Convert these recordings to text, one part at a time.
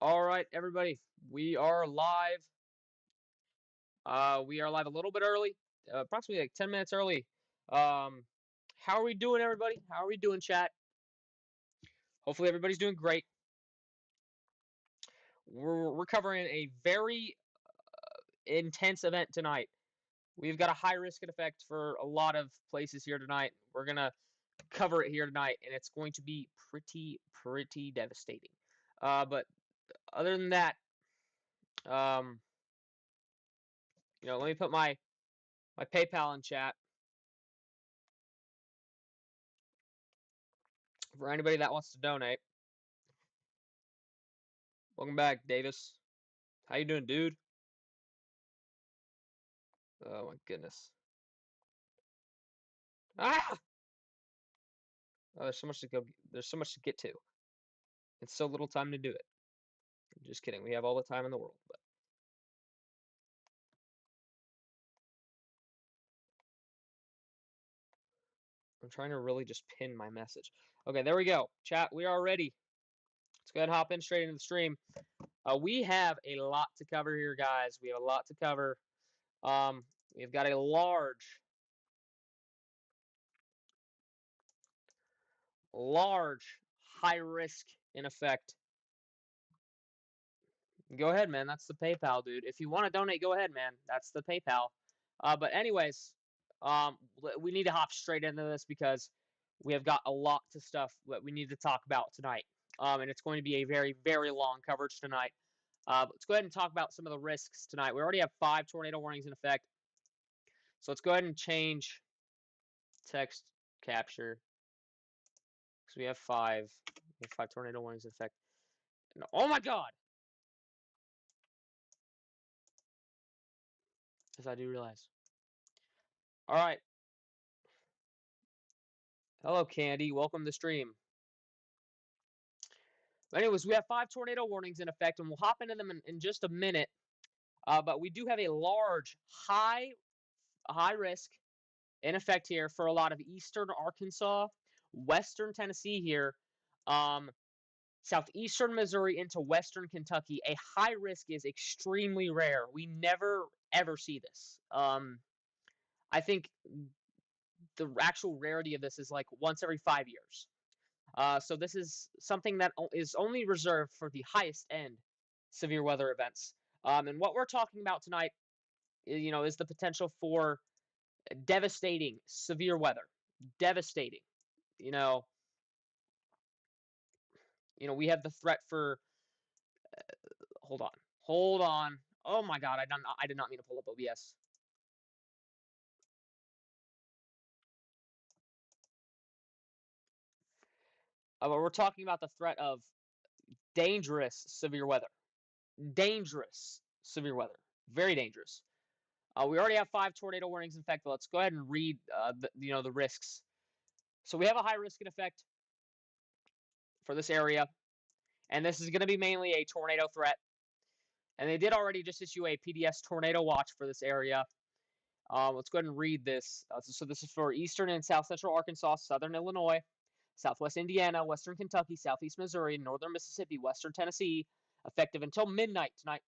All right, everybody, we are live. We are live a little bit early, approximately like 10 minutes early. Um, how are we doing, everybody? How are we doing, chat? Hopefully, everybody's doing great. We're covering a very intense event tonight. We've got a high risk and effect for a lot of places here tonight. We're gonna cover it here tonight, and it's going to be pretty devastating. But other than that, um, let me put my PayPal in chat for anybody that wants to donate. Welcome back, Davis. How you doing, dude? Oh my goodness. Ah! Oh, there's so much to go. There's so much to get to. It's so little time to do it. I'm just kidding. We have all the time in the world, but I'm trying to really just pin my message. Okay, there we go. Chat, we are ready. Let's go ahead and hop in straight into the stream. We have a lot to cover here, guys. We have a lot to cover. Um, we've got a large high risk in effect. Go ahead, man. That's the PayPal, dude. If you want to donate, go ahead, man. That's the PayPal. But anyways, we need to hop straight into this because we have got a lot to stuff that we need to talk about tonight. And it's going to be a very, very long coverage tonight. Let's go ahead and talk about some of the risks tonight. We already have 5 tornado warnings in effect. So let's go ahead and change text capture. Because we have 5. We have 5 tornado warnings in effect. And, oh my god! As I do realize. Alright. Hello, Candy. Welcome to the stream. Anyways, we have 5 tornado warnings in effect, and we'll hop into them in just a minute. But we do have a large, high risk in effect here for a lot of eastern Arkansas, western Tennessee here, southeastern Missouri into western Kentucky. A high risk is extremely rare. We never ever see this. I think the actual rarity of this is like once every 5 years. So this is something that is only reserved for the highest end severe weather events. And what we're talking about tonight, is the potential for devastating severe weather. Devastating. You know, we have the threat for. Hold on. Hold on. Oh my God! I did not mean to pull up OBS. But we're talking about the threat of dangerous severe weather. Dangerous severe weather. Very dangerous. We already have 5 tornado warnings in effect, but let's go ahead and read the risks. So we have a high risk in effect for this area, and this is going to be mainly a tornado threat. And they did already just issue a PDS tornado watch for this area. Let's go ahead and read this. So this is for eastern and south central Arkansas, southern Illinois, southwest Indiana, western Kentucky, southeast Missouri, northern Mississippi, western Tennessee, effective until midnight tonight.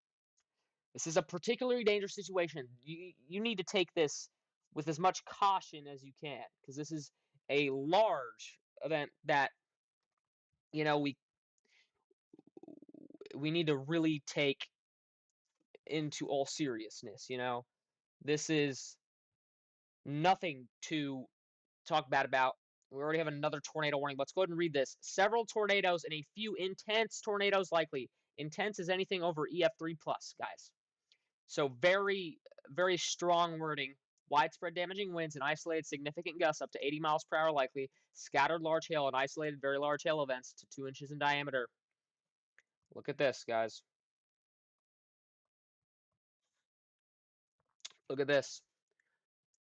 This is a particularly dangerous situation. You need to take this with as much caution as you can, because this is a large event that we need to really take into all seriousness. This is nothing to talk bad about. We already have another tornado warning. Let's go ahead and read this. Several tornadoes and a few intense tornadoes likely. Intense is anything over EF3 plus, guys. So very, very strong wording. Widespread damaging winds and isolated significant gusts up to 80 miles per hour likely. Scattered large hail and isolated very large hail events to 2 inches in diameter. Look at this, guys. Look at this.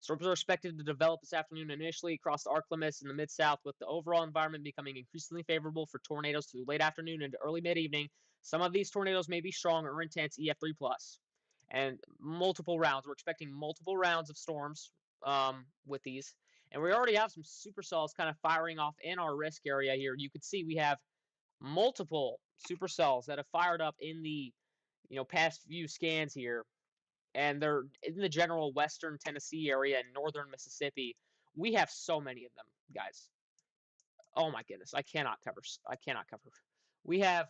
Storms are expected to develop this afternoon initially across the arc limits in the Mid-South, with the overall environment becoming increasingly favorable for tornadoes through late afternoon into early mid-evening. Some of these tornadoes may be strong or intense EF3+. And multiple rounds. We're expecting multiple rounds of storms with these. And we already have some supercells kind of firing off in our risk area here. You can see we have multiple supercells that have fired up in the past few scans here, and they're in the general western Tennessee area and northern Mississippi. We have so many of them, guys. Oh my goodness, I cannot cover. I cannot cover. We have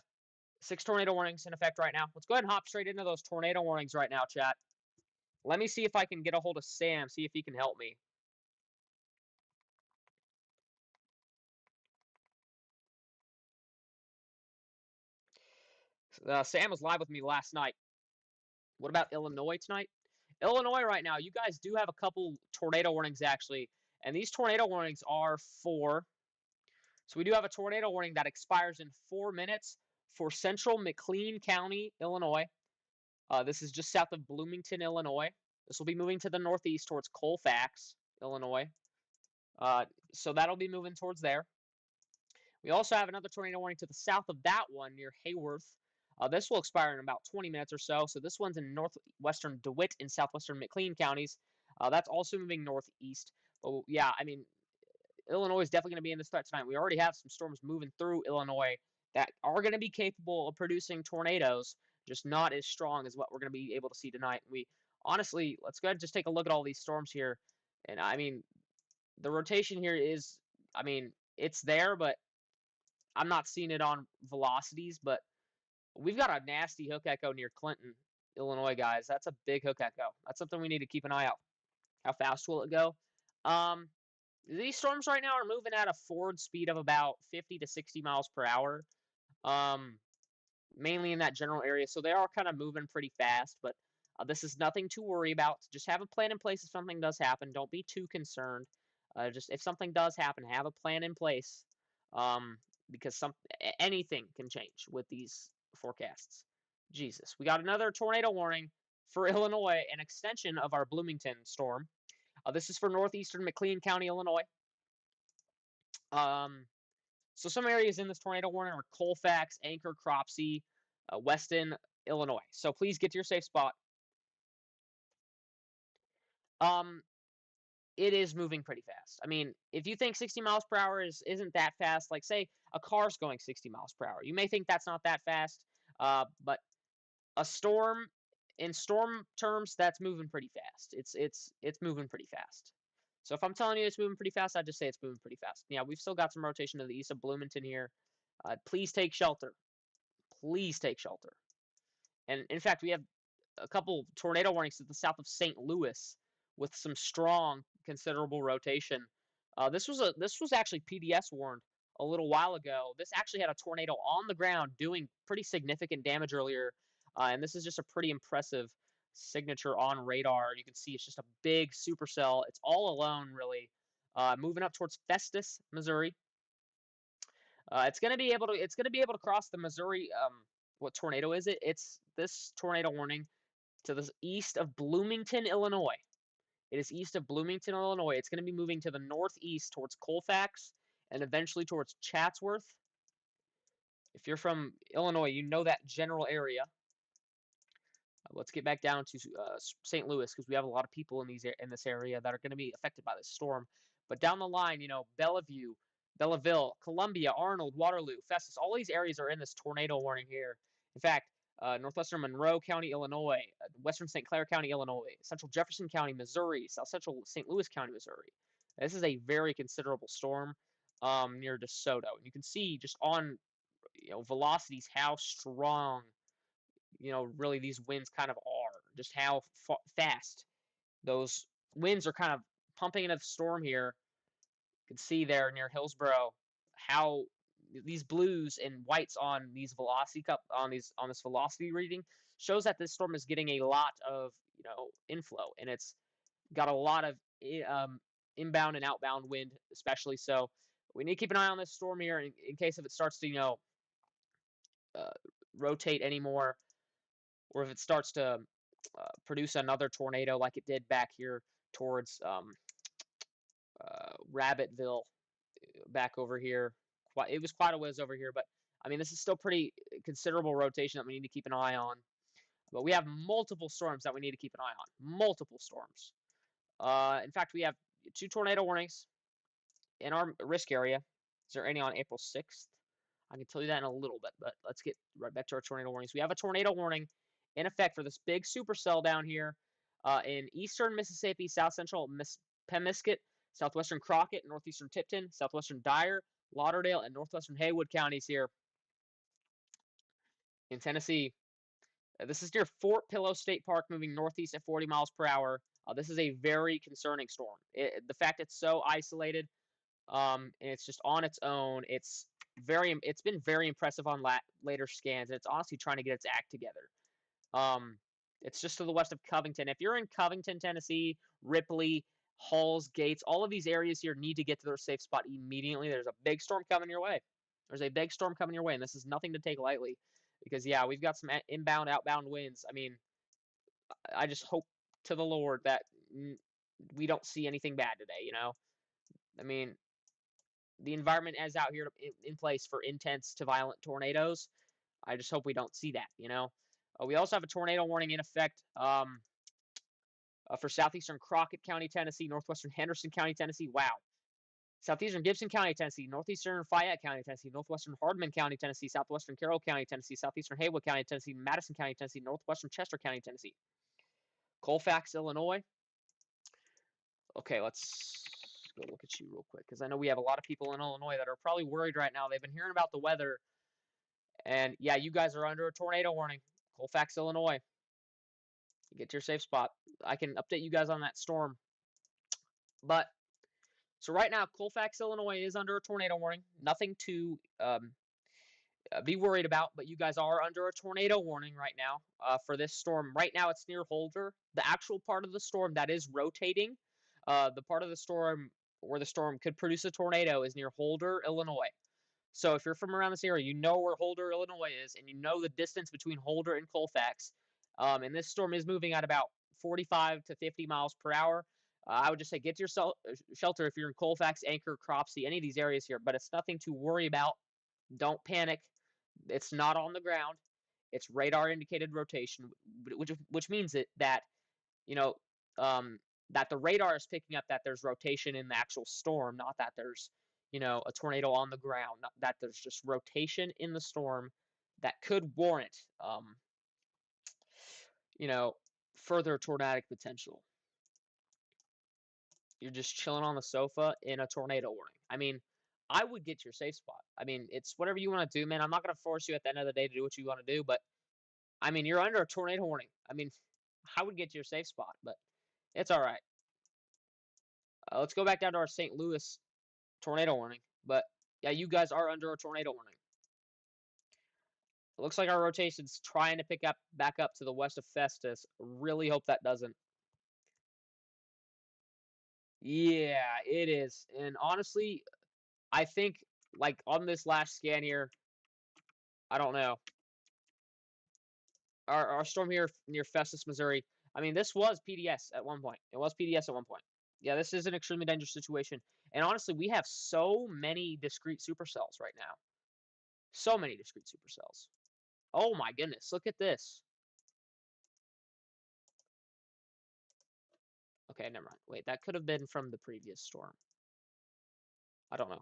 6 tornado warnings in effect right now. Let's go ahead and hop straight into those tornado warnings right now, chat. Let me see if I can get a hold of Sam, see if he can help me. Sam was live with me last night. What about Illinois tonight? Illinois right now, you guys do have a couple tornado warnings actually, and these tornado warnings are for. So we do have a tornado warning that expires in 4 minutes for central McLean County, Illinois. This is just south of Bloomington, Illinois. This will be moving to the northeast towards Colfax, Illinois. So that'll be moving towards there. We also have another tornado warning to the south of that one near Hayworth. This will expire in about 20 minutes or so. So this one's in northwestern DeWitt and southwestern McLean counties. That's also moving northeast. But yeah, I mean, Illinois is definitely going to be in this threat tonight. We already have some storms moving through Illinois that are going to be capable of producing tornadoes, just not as strong as what we're going to be able to see tonight. We honestly, let's go ahead and just take a look at all these storms here. And I mean, the rotation here is, I mean, it's there, but I'm not seeing it on velocities. But we've got a nasty hook echo near Clinton, Illinois, guys. That's a big hook echo. That's something we need to keep an eye out. How fast will it go? These storms right now are moving at a forward speed of about 50 to 60 miles per hour, mainly in that general area. So they are kind of moving pretty fast, but this is nothing to worry about. Just have a plan in place if something does happen. Don't be too concerned. Just if something does happen, have a plan in place, because anything can change with these forecasts. Jesus, we got another tornado warning for Illinois, an extension of our Bloomington storm. This is for northeastern McLean County, Illinois. So some areas in this tornado warning are Colfax, Anchor, Cropsey, Weston, Illinois. So please get to your safe spot. It is moving pretty fast. I mean, if you think 60 miles per hour isn't that fast, like say a car's going 60 miles per hour, you may think that's not that fast. But a storm, in storm terms, that's moving pretty fast. It's moving pretty fast. So if I'm telling you it's moving pretty fast, I'd just say it's moving pretty fast. Yeah, we've still got some rotation to the east of Bloomington here. Please take shelter. Please take shelter. And in fact, we have a couple tornado warnings to the south of St. Louis with some strong, considerable rotation. This was actually PDS warned a little while ago. This actually had a tornado on the ground doing pretty significant damage earlier, and this is just a pretty impressive signature on radar. You can see it's just a big supercell. It's all alone, really, moving up towards Festus, Missouri. It's gonna be able to cross the Missouri. What tornado is it? It's this tornado warning to the east of Bloomington, Illinois. It is east of Bloomington, Illinois. It's going to be moving to the northeast towards Colfax and eventually towards Chatsworth. If you're from Illinois, you know that general area. Let's get back down to St. Louis because we have a lot of people in this area that are going to be affected by this storm. But down the line, Bellevue, Belleville, Columbia, Arnold, Waterloo, Festus, all these areas are in this tornado warning here. In fact, northwestern Monroe County, Illinois, western St. Clair County, Illinois, central Jefferson County, Missouri, south central St. Louis County, Missouri. This is a very considerable storm near DeSoto. And you can see just on velocities how strong really these winds kind of are, just how fast those winds are kind of pumping into the storm here. You can see there near Hillsboro how these blues and whites on these on this velocity reading shows that this storm is getting a lot of inflow, and it's got a lot of inbound and outbound wind, especially. So we need to keep an eye on this storm here in case if it starts to rotate anymore, or if it starts to produce another tornado like it did back here towards Rabbitville, back over here. It was quite a ways over here, but I mean, this is still pretty considerable rotation that we need to keep an eye on. But we have multiple storms that we need to keep an eye on. Multiple storms. In fact, we have 2 tornado warnings in our risk area. Is there any on April 6th? I can tell you that in a little bit, but let's get right back to our tornado warnings. We have a tornado warning in effect for this big supercell down here in eastern Mississippi, south central Pemiscot, southwestern Crockett, northeastern Tipton, southwestern Dyer, Lauderdale, and northwestern Haywood counties here in Tennessee. This is near Fort Pillow State Park, moving northeast at 40 miles per hour. This is a very concerning storm. The fact it's so isolated, and it's just on its own. It's been very impressive on later scans, and it's honestly trying to get its act together. It's just to the west of Covington. If you're in Covington, Tennessee, Ripley, Halls, Gates, all of these areas here need to get to their safe spot immediately. There's a big storm coming your way. There's a big storm coming your way, and this is nothing to take lightly. Because, yeah, we've got some inbound, outbound winds. I mean, I just hope to the Lord that we don't see anything bad today, you know? I mean, the environment is out here in place for intense to violent tornadoes. I just hope we don't see that, you know? We also have a tornado warning in effect for southeastern Crockett County, Tennessee, northwestern Henderson County, Tennessee. Wow. Southeastern Gibson County, Tennessee, northeastern Fayette County, Tennessee, northwestern Hardman County, Tennessee, southwestern Carroll County, Tennessee, southeastern Haywood County, Tennessee, Madison County, Tennessee, northwestern Chester County, Tennessee, Colfax, Illinois. Okay, let's go look at you real quick because I know we have a lot of people in Illinois that are probably worried right now. They've been hearing about the weather, and yeah, you guys are under a tornado warning. Colfax, Illinois. Get to your safe spot. I can update you guys on that storm. But so right now, Colfax, Illinois is under a tornado warning. Nothing to be worried about, but you guys are under a tornado warning right now for this storm. Right now, it's near Holder. The actual part of the storm that is rotating, the part of the storm where the storm could produce a tornado is near Holder, Illinois. So if you're from around this area, you know where Holder, Illinois is, and you know the distance between Holder and Colfax. And this storm is moving at about 45 to 50 miles per hour. I would just say get to your shelter if you're in Colfax, Anchor, Cropsey, any of these areas here, but it's nothing to worry about. Don't panic. It's not on the ground. It's radar indicated rotation, which means that you know that the radar is picking up that there's rotation in the actual storm, not that there's a tornado on the ground, not that there's just rotation in the storm that could warrant further tornadic potential. You're just chilling on the sofa in a tornado warning. I mean, I would get your safe spot. I mean, it's whatever you want to do, man. I'm not going to force you at the end of the day to do what you want to do, but I mean, you're under a tornado warning. I mean, I would get to your safe spot, but it's all right. Let's go back down to our St. Louis tornado warning. But yeah, you guys are under a tornado warning. It looks like our rotation's trying to pick up back up to the west of Festus. Really hope that doesn't. Yeah, it is. And honestly, I think like on this last scan here, I don't know. Our storm here near Festus, Missouri. I mean, this was PDS at one point. It was PDS at one point. Yeah, this is an extremely dangerous situation. And honestly, we have so many discrete supercells right now. So many discrete supercells. Oh my goodness, look at this. Okay, never mind. Wait, that could have been from the previous storm. I don't know.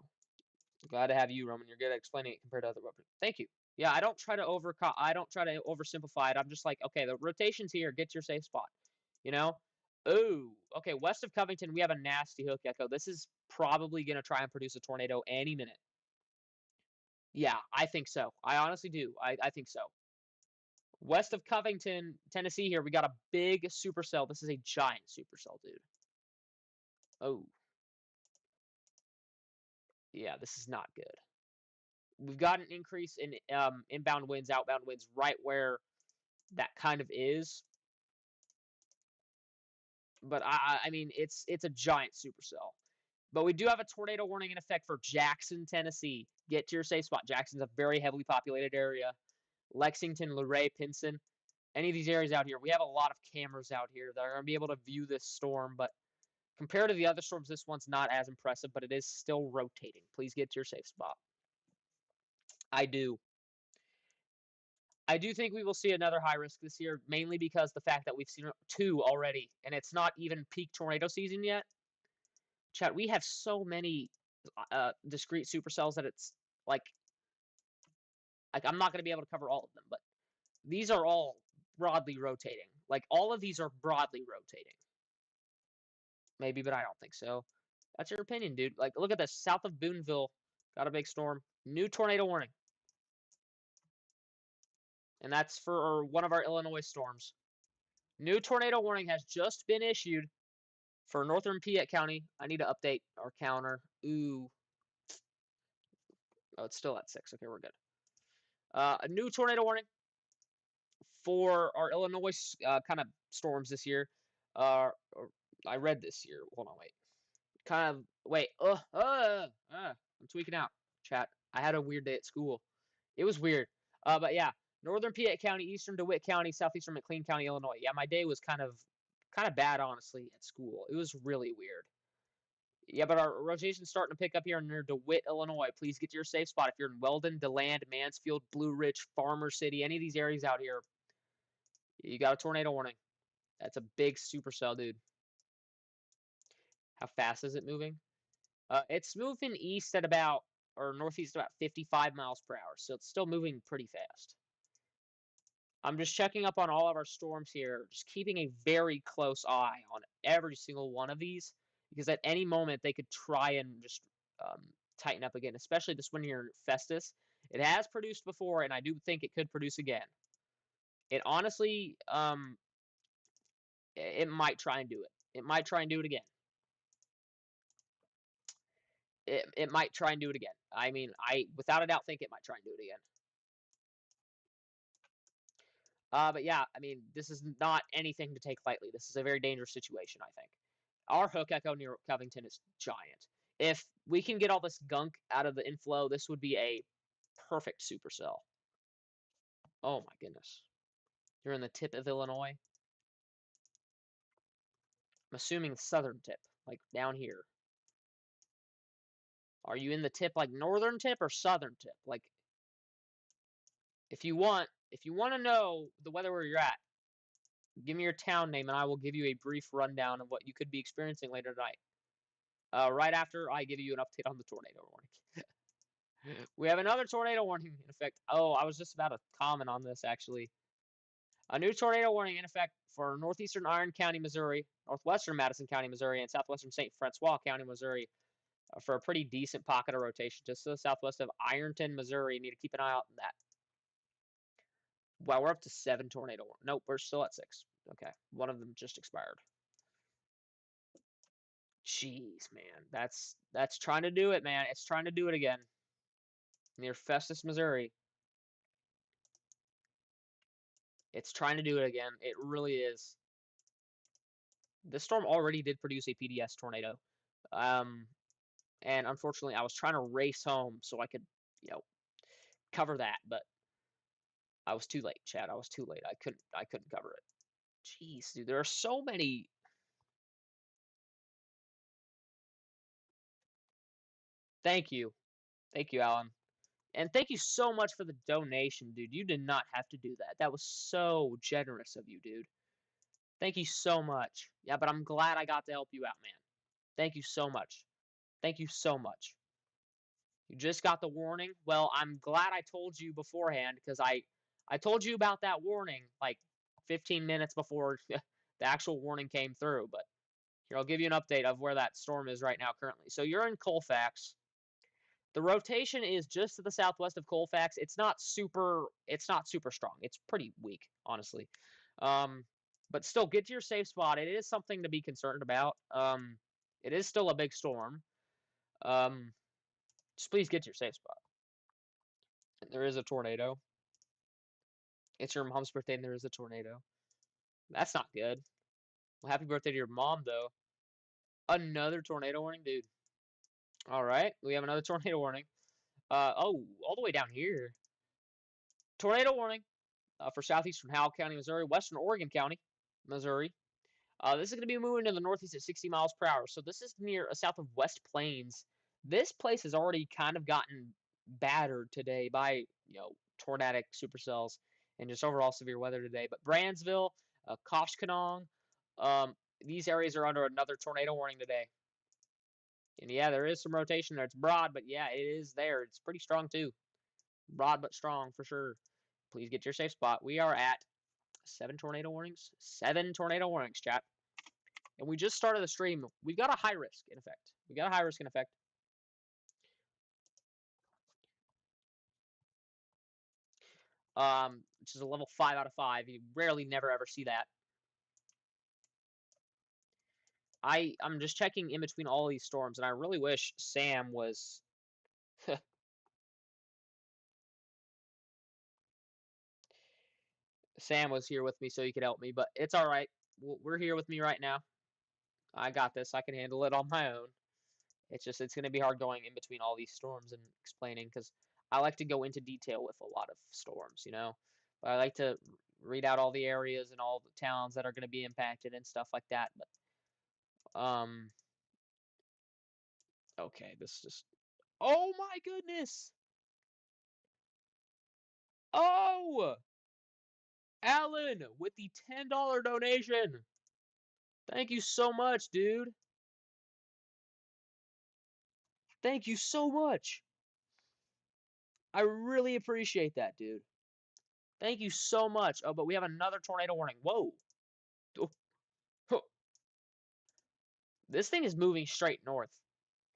Glad to have you, Roman. You're good at explaining it compared to other weapons. Thank you. Yeah, I don't try to oversimplify it. I'm just like, okay, the rotation's here. Get to your safe spot. You know? Ooh. Okay, west of Covington, we have a nasty hook echo. This is probably going to try and produce a tornado any minute. Yeah, I think so. I honestly do. I think so. West of Covington, Tennessee here, we got a big supercell. This is a giant supercell, dude. Oh. Yeah, this is not good. We've got an increase in inbound winds, outbound winds, right where that kind of is. But I mean, it's a giant supercell. But we do have a tornado warning in effect for Jackson, Tennessee. Get to your safe spot. Jackson's a very heavily populated area. Lexington, Luray, Pinson, any of these areas out here. We have a lot of cameras out here that are going to be able to view this storm. But compared to the other storms, this one's not as impressive, but it is still rotating. Please get to your safe spot. I do. I do think we will see another high risk this year, mainly because the fact that we've seen 2 already, and it's not even peak tornado season yet. Chat, we have so many discrete supercells that it's like Like, I'm not going to be able to cover all of them, but these are all broadly rotating. Like, all of these are broadly rotating. Maybe, but I don't think so. That's your opinion, dude. Like, look at this. South of Boonville got a big storm. New tornado warning. And that's for one of our Illinois storms. New tornado warning has just been issued for northern Piatt County. I need to update our counter. Ooh. Oh, it's still at 6. Okay, we're good. A new tornado warning for our Illinois kind of storms this year. I read this year. Hold on, wait. I'm tweaking out, chat. I had a weird day at school. It was weird. But yeah, northern Piatt County, eastern DeWitt County, southeastern McLean County, Illinois. Yeah, my day was kind of bad, honestly, at school. It was really weird. Yeah, but our rotation's starting to pick up here near DeWitt, Illinois. Please get to your safe spot. If you're in Weldon, DeLand, Mansfield, Blue Ridge, Farmer City, any of these areas out here, you got a tornado warning. That's a big supercell, dude. How fast is it moving? It's moving east at about, or northeast about 55 miles per hour, so it's still moving pretty fast. I'm just checking up on all of our storms here, just keeping a very close eye on every single one of these, because at any moment they could try and just tighten up again, especially this one here, Festus. It has produced before, and I do think it could produce again. It honestly, it might try and do it. It might try and do it again. It might try and do it again. I mean, I without a doubt think it might try and do it again. But yeah, I mean, this is not anything to take lightly. This is a very dangerous situation, I think. Our hook echo near Covington is giant. If we can get all this gunk out of the inflow, this would be a perfect supercell. Oh my goodness. You're in the tip of Illinois? I'm assuming southern tip, like down here. Are you in the tip like northern tip or southern tip? Like, if you want to know the weather where you're at, give me your town name and I will give you a brief rundown of what you could be experiencing later tonight. Right after I give you an update on the tornado warning. We have another tornado warning in effect. Oh, I was just about to comment on this actually. A new tornado warning in effect for northeastern Iron County, Missouri, northwestern Madison County, Missouri, and southwestern St. Francois County, Missouri, for a pretty decent pocket of rotation just to the southwest of Ironton, Missouri. You need to keep an eye out on that. Wow, we're up to 7 tornado warnings. Nope, we're still at 6. Okay, one of them just expired. Jeez, man, that's trying to do it, man. It's trying to do it again. Near Festus, Missouri. It's trying to do it again. It really is. This storm already did produce a PDS tornado. And unfortunately, I was trying to race home so I could, cover that, but I was too late, Chad. I was too late. I couldn't cover it. Jeez, dude, there are so many. Thank you. Thank you, Alan. And thank you so much for the donation, dude. You did not have to do that. That was so generous of you, dude. Thank you so much. Yeah, but I'm glad I got to help you out, man. Thank you so much. Thank you so much. You just got the warning. Well, I'm glad I told you beforehand because I told you about that warning like 15 minutes before the actual warning came through. But here, I'll give you an update of where that storm is right now currently. So you're in Colfax. The rotation is just to the southwest of Colfax. It's not super strong. It's pretty weak, honestly. But still, get to your safe spot. It is something to be concerned about. It is still a big storm. Just please get to your safe spot. There is a tornado. It's your mom's birthday and there is a tornado. That's not good. Well, happy birthday to your mom, though. Another tornado warning, dude. All right, we have another tornado warning. Oh, all the way down here. Tornado warning for southeastern Howell County, Missouri, western Oregon County, Missouri. This is going to be moving to the northeast at 60 miles per hour. So this is near south of West Plains. This place has already kind of gotten battered today by, tornadic supercells and just overall severe weather today. But Brandsville, Koshkonong, these areas are under another tornado warning today. And yeah, there is some rotation there. It's broad, but yeah, it is there. It's pretty strong too. Broad but strong for sure. Please get your safe spot. We are at 7 tornado warnings. 7 tornado warnings, chat. And we just started the stream. We've got a high risk in effect. We got a high risk in effect. Which is a level 5 out of 5. You rarely, never, ever see that. I'm just checking in between all these storms, and I really wish Sam was. Sam was here with me so he could help me, but it's all right. We're here with me right now. I got this. I can handle it on my own. It's going to be hard going in between all these storms and explaining because I like to go into detail with a lot of storms, you know. But I like to read out all the areas and all the towns that are going to be impacted and stuff like that. But okay, this just. Oh my goodness! Oh, Alan with the $10 donation. Thank you so much, dude. Thank you so much. I really appreciate that, dude. Thank you so much. Oh, but we have another tornado warning. Whoa. Oh, oh. This thing is moving straight north.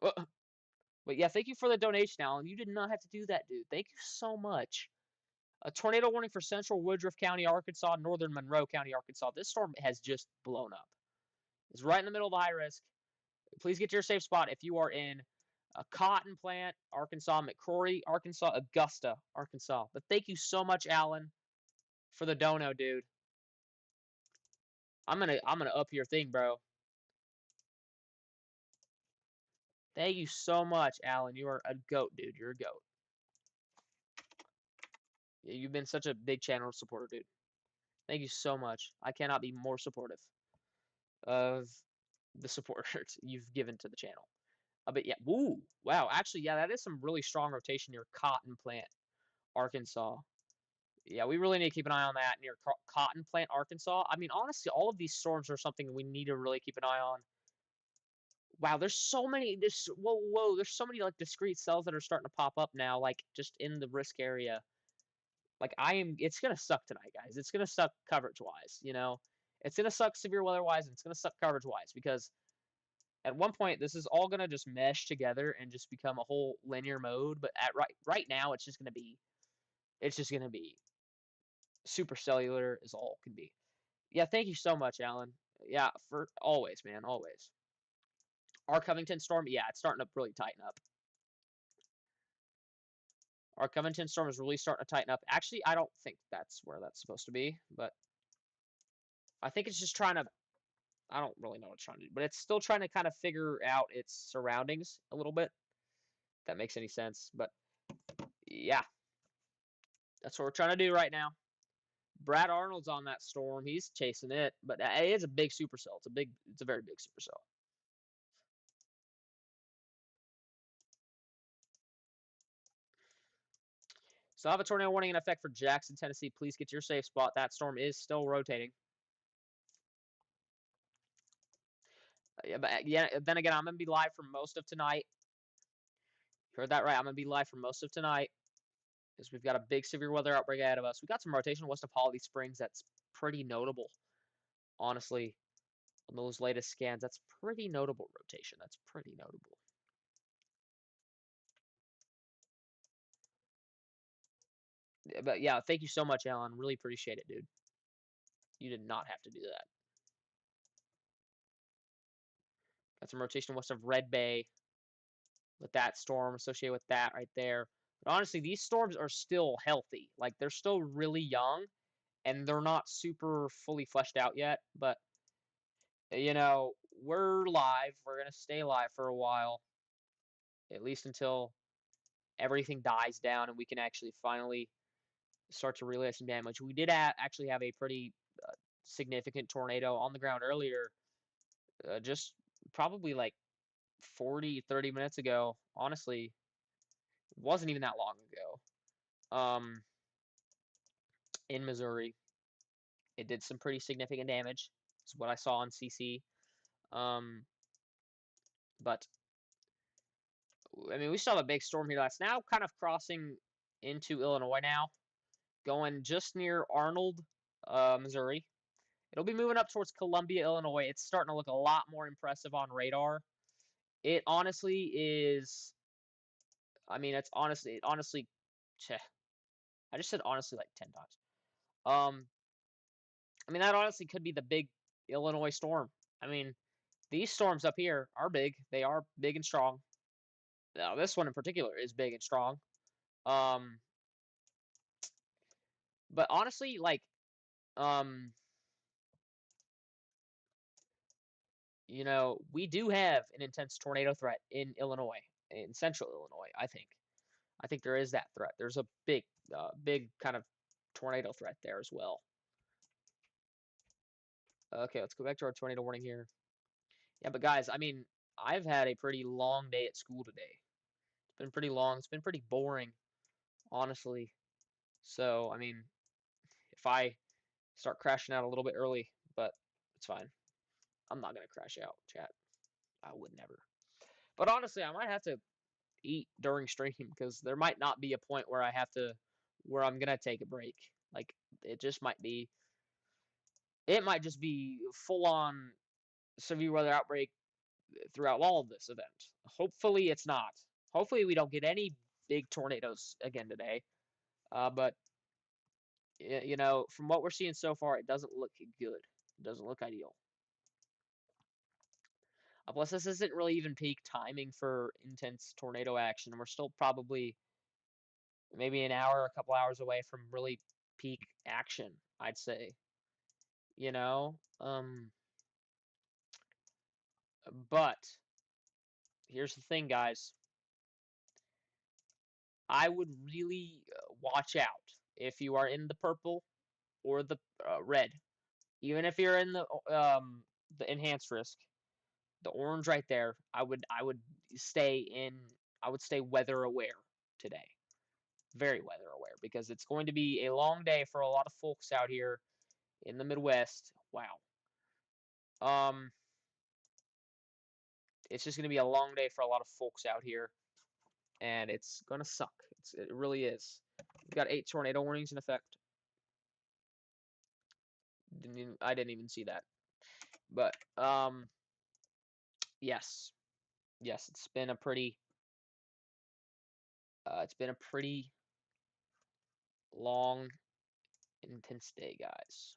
But yeah, thank you for the donation, Alan. You did not have to do that, dude. Thank you so much. A tornado warning for central Woodruff County, Arkansas, northern Monroe County, Arkansas. This storm has just blown up. It's right in the middle of the high risk. Please get to your safe spot if you are in Cotton Plant, Arkansas, McCrory, Arkansas, Augusta, Arkansas. But thank you so much, Alan, for the dono, dude. I'm gonna up your thing, bro. Thank you so much, Alan. You are a goat, dude. You're a goat. You've been such a big channel supporter, dude. Thank you so much. I cannot be more supportive of the support you've given to the channel. But yeah, woo, wow. Actually, yeah, that is some really strong rotation near Cotton Plant, Arkansas. Yeah, we really need to keep an eye on that near Cotton Plant, Arkansas. I mean, honestly, all of these storms are something we need to really keep an eye on. Wow, there's so many. Whoa. There's so many like discrete cells that are starting to pop up now, like just in the risk area. Like it's gonna suck tonight, guys. It's gonna suck coverage wise. You know, it's gonna suck severe weather wise, and it's gonna suck coverage wise because at one point this is all gonna just mesh together and just become a whole linear mode. But at right now, it's just gonna be super cellular is all it can be. Yeah, thank you so much, Alan. Yeah, for always, man, always. Our Covington storm, yeah, it's starting to really tighten up. Our Covington storm is really starting to tighten up. Actually, I don't think that's where that's supposed to be, but I think it's just trying to. I don't really know what it's trying to do, but it's still trying to kind of figure out its surroundings a little bit. If that makes any sense, but yeah, that's what we're trying to do right now. Brad Arnold's on that storm. He's chasing it, but it is a big supercell. It's a very big supercell. So I have a tornado warning in effect for Jackson, Tennessee. Please get to your safe spot. That storm is still rotating. Yeah, but yeah, then again, I'm gonna be live for most of tonight. You heard that right. I'm gonna be live for most of tonight because we've got a big severe weather outbreak ahead of us. We got some rotation west of Holly Springs. That's pretty notable, honestly. On those latest scans, that's pretty notable rotation. That's pretty notable. But yeah, thank you so much, Alan. Really appreciate it, dude. You did not have to do that. Got some rotation west of Red Bay with that storm associated with that right there. But honestly, these storms are still healthy. Like, they're still really young, and they're not super fully fleshed out yet. But, you know, we're live. We're going to stay live for a while, at least until everything dies down and we can actually finally start to realize some damage. We did actually have a pretty significant tornado on the ground earlier, just probably like 30 minutes ago. Honestly, it wasn't even that long ago. In Missouri, it did some pretty significant damage. Is what I saw on CC. But I mean, we still have a big storm here that's now kind of crossing into Illinois now, going just near Arnold, Missouri. It'll be moving up towards Columbia, Illinois. It's starting to look a lot more impressive on radar. It honestly is. I mean, it honestly. Cheh, I just said honestly like 10 times. I mean, that honestly could be the big Illinois storm. I mean, these storms up here are big. They are big and strong. Now, this one in particular is big and strong. Um, but honestly, like, um, we do have an intense tornado threat in Illinois, in central Illinois, I think. I think there is that threat. There's a big kind of tornado threat there as well. Okay, let's go back to our tornado warning here. Yeah, but guys, I mean, I've had a pretty long day at school today. It's been pretty long. It's been pretty boring, honestly. So, I mean, if I start crashing out a little bit early, but it's fine. I'm not gonna crash out, chat. I would never. But honestly, I might have to eat during stream because there might not be a point where where I'm gonna take a break. Like it just might be. It might just be full on severe weather outbreak throughout all of this event. Hopefully, it's not. Hopefully, we don't get any big tornadoes again today. But from what we're seeing so far, it doesn't look good. It doesn't look ideal. Plus, this isn't really even peak timing for intense tornado action. We're still probably maybe an hour, a couple hours away from really peak action, I'd say. You know? But here's the thing, guys. I would really watch out if you are in the purple or the red. Even if you're in the enhanced risk, the orange right there, I would stay weather aware today. Very weather aware because it's going to be a long day for a lot of folks out here in the Midwest. Wow. It's just going to be a long day for a lot of folks out here, and it's going to suck. It really is. We've got 8 tornado warnings in effect. I didn't even see that. But yes, it's been a pretty long, intense day, guys.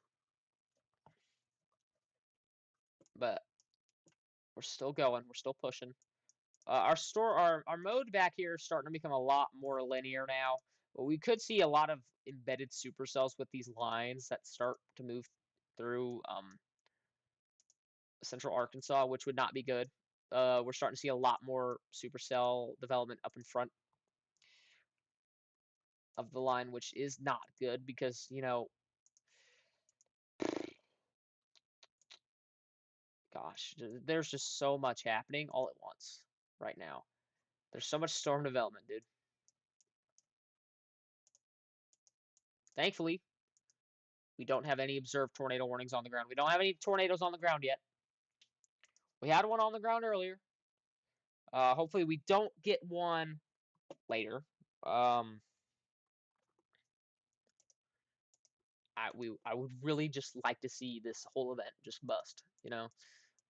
But we're still going. We're still pushing. Our mode back here is starting to become a lot more linear now. But we could see a lot of embedded supercells with these lines that start to move through central Arkansas, which would not be good. We're starting to see a lot more supercell development up in front of the line, which is not good because, gosh, there's just so much happening all at once right now. There's so much storm development, dude. Thankfully, we don't have any observed tornado warnings on the ground. We don't have any tornadoes on the ground yet. We had one on the ground earlier. Hopefully, we don't get one later. I would really just like to see this whole event just bust,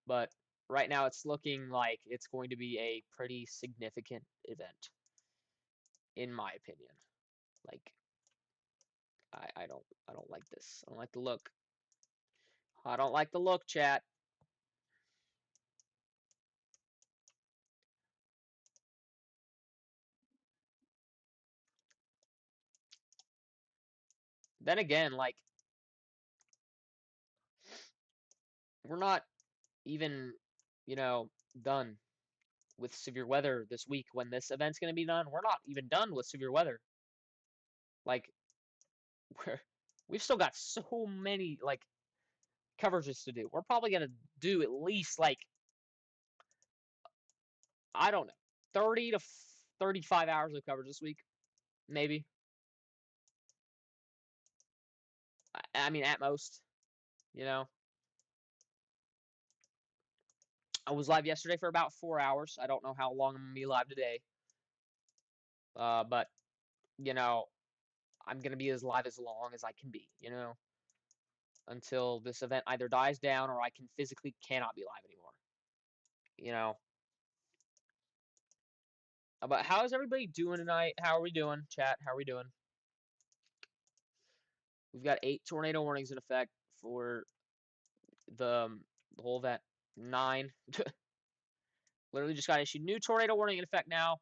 But right now, it's looking like it's going to be a pretty significant event, in my opinion. Like, I don't like this. I don't like the look. I don't like the look, chat. Then again, like, we're not even, done with severe weather this week when this event's going to be done. We're not even done with severe weather. Like, we've still got so many, like, coverages to do. We're probably going to do at least, like, I don't know, 30 to 35 hours of coverage this week, maybe. I mean, at most, I was live yesterday for about 4 hours. I don't know how long I'm going to be live today. But you know, I'm gonna be as live as long as I can be, until this event either dies down or I can physically cannot be live anymore. You know. But how is everybody doing tonight? How are we doing, chat? How are we doing? We've got 8 tornado warnings in effect for the whole event. 9. Literally just got issued new tornado warning in effect now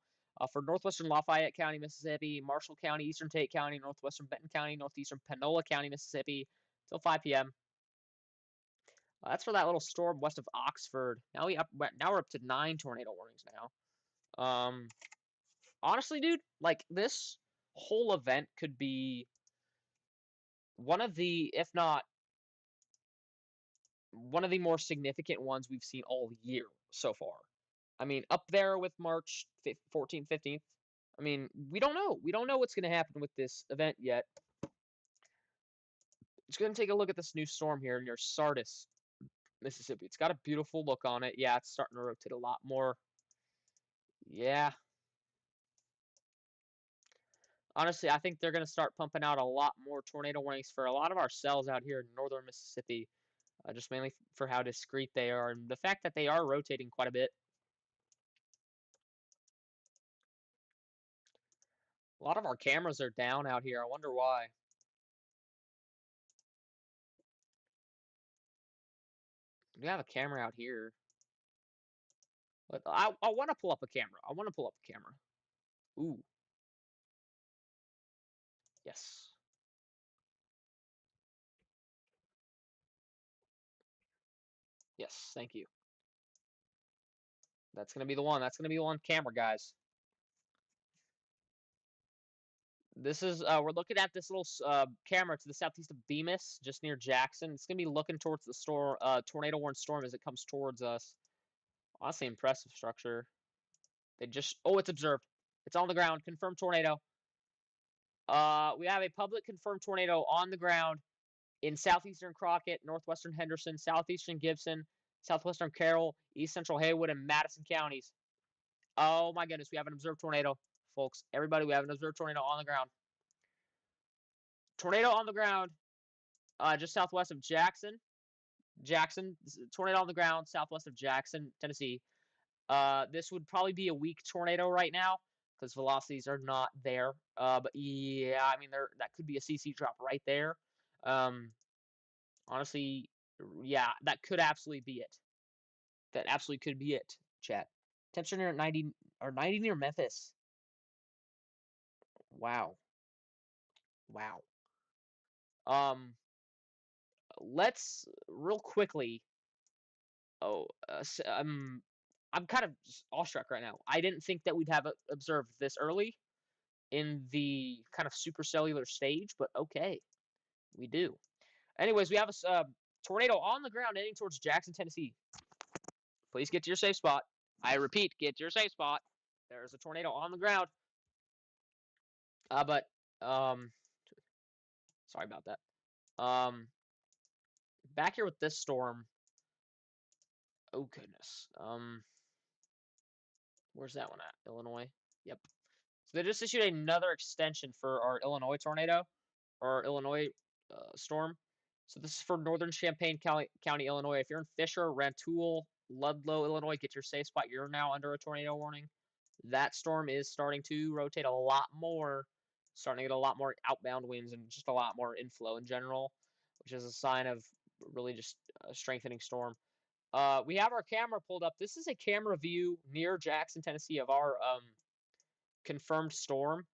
for northwestern Lafayette County, Mississippi, Marshall County, Eastern Tate County, northwestern Benton County, northeastern Panola County, Mississippi, till 5 p.m. That's for that little storm west of Oxford. Now we're up to 9 tornado warnings now. Honestly, dude, like this whole event could be one of the, if not one of the more significant ones we've seen all year so far. I mean, up there with March 14th, 15th. I mean, we don't know. We don't know what's going to happen with this event yet. Just going to take a look at this new storm here near Sardis, Mississippi. It's got a beautiful look on it. Yeah, it's starting to rotate a lot more. Yeah. Honestly, I think they're going to start pumping out a lot more tornado warnings for a lot of our cells out here in northern Mississippi, just mainly for how discreet they are and the fact that they are rotating quite a bit. A lot of our cameras are down out here. I wonder why. We have a camera out here. But I want to pull up a camera. I want to pull up a camera. Ooh. Yes. Yes, thank you. That's going to be the one. That's going to be the one camera, guys. This is, we're looking at this little camera to the southeast of Bemis, just near Jackson. It's going to be looking towards the tornado warning storm as it comes towards us. Honestly, impressive structure. Oh, it's observed. It's on the ground. Confirmed tornado. We have a public confirmed tornado on the ground in southeastern Crockett, northwestern Henderson, southeastern Gibson, southwestern Carroll, east central Haywood, and Madison counties. Oh my goodness, we have an observed tornado, folks. Everybody, we have an observed tornado on the ground. Tornado on the ground, just southwest of Jackson. Tornado on the ground, southwest of Jackson, Tennessee. This would probably be a weak tornado right now because velocities are not there. But yeah, I mean, that could be a CC drop right there. Honestly, yeah, that could absolutely be it. That absolutely could be it, chat. Temperature near 90 or 90 near Memphis. Wow. Wow. Um, let's real quickly. Oh, I'm kind of awestruck right now. I didn't think that we'd have observed this early in the kind of supercellular stage, but okay, we do. Anyways, we have a tornado on the ground heading towards Jackson, Tennessee. Please get to your safe spot. I repeat, get to your safe spot. There's a tornado on the ground. But sorry about that. Back here with this storm. Oh goodness. Where's that one at? Illinois. Yep. So they just issued another extension for our Illinois tornado, or Illinois storm. So this is for northern Champaign County, Illinois. If you're in Fisher, Rantoul, Ludlow, Illinois, get your safe spot. You're now under a tornado warning. That storm is starting to rotate a lot more, starting to get a lot more outbound winds and just a lot more inflow in general, which is a sign of really just a strengthening storm. We have our camera pulled up. This is a camera view near Jackson, Tennessee of our confirmed storm.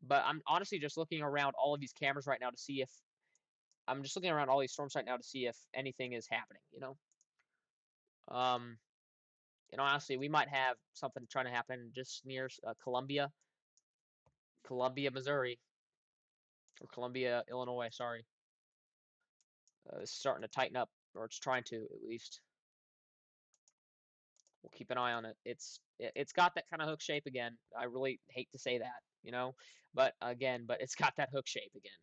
But I'm honestly just looking around all of these cameras right now to see if I'm just looking around all these storms right now to see if anything is happening, Um, honestly, we might have something trying to happen just near Columbia, Missouri, or Columbia, Illinois. Sorry, it's starting to tighten up, or it's trying to at least. We'll keep an eye on it. It's got that kind of hook shape again. I really hate to say that, but it's got that hook shape again.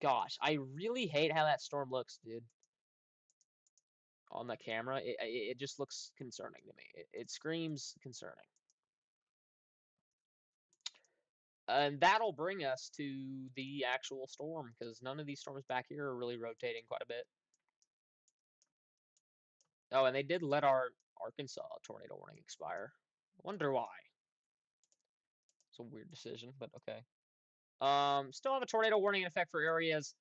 Gosh, I really hate how that storm looks, dude. On the camera, it just looks concerning to me. It screams concerning. And that'll bring us to the actual storm, because none of these storms back here are really rotating quite a bit. Oh, and they did let our Arkansas tornado warning expire. Wonder why. It's a weird decision, but okay. Still have a tornado warning in effect for areas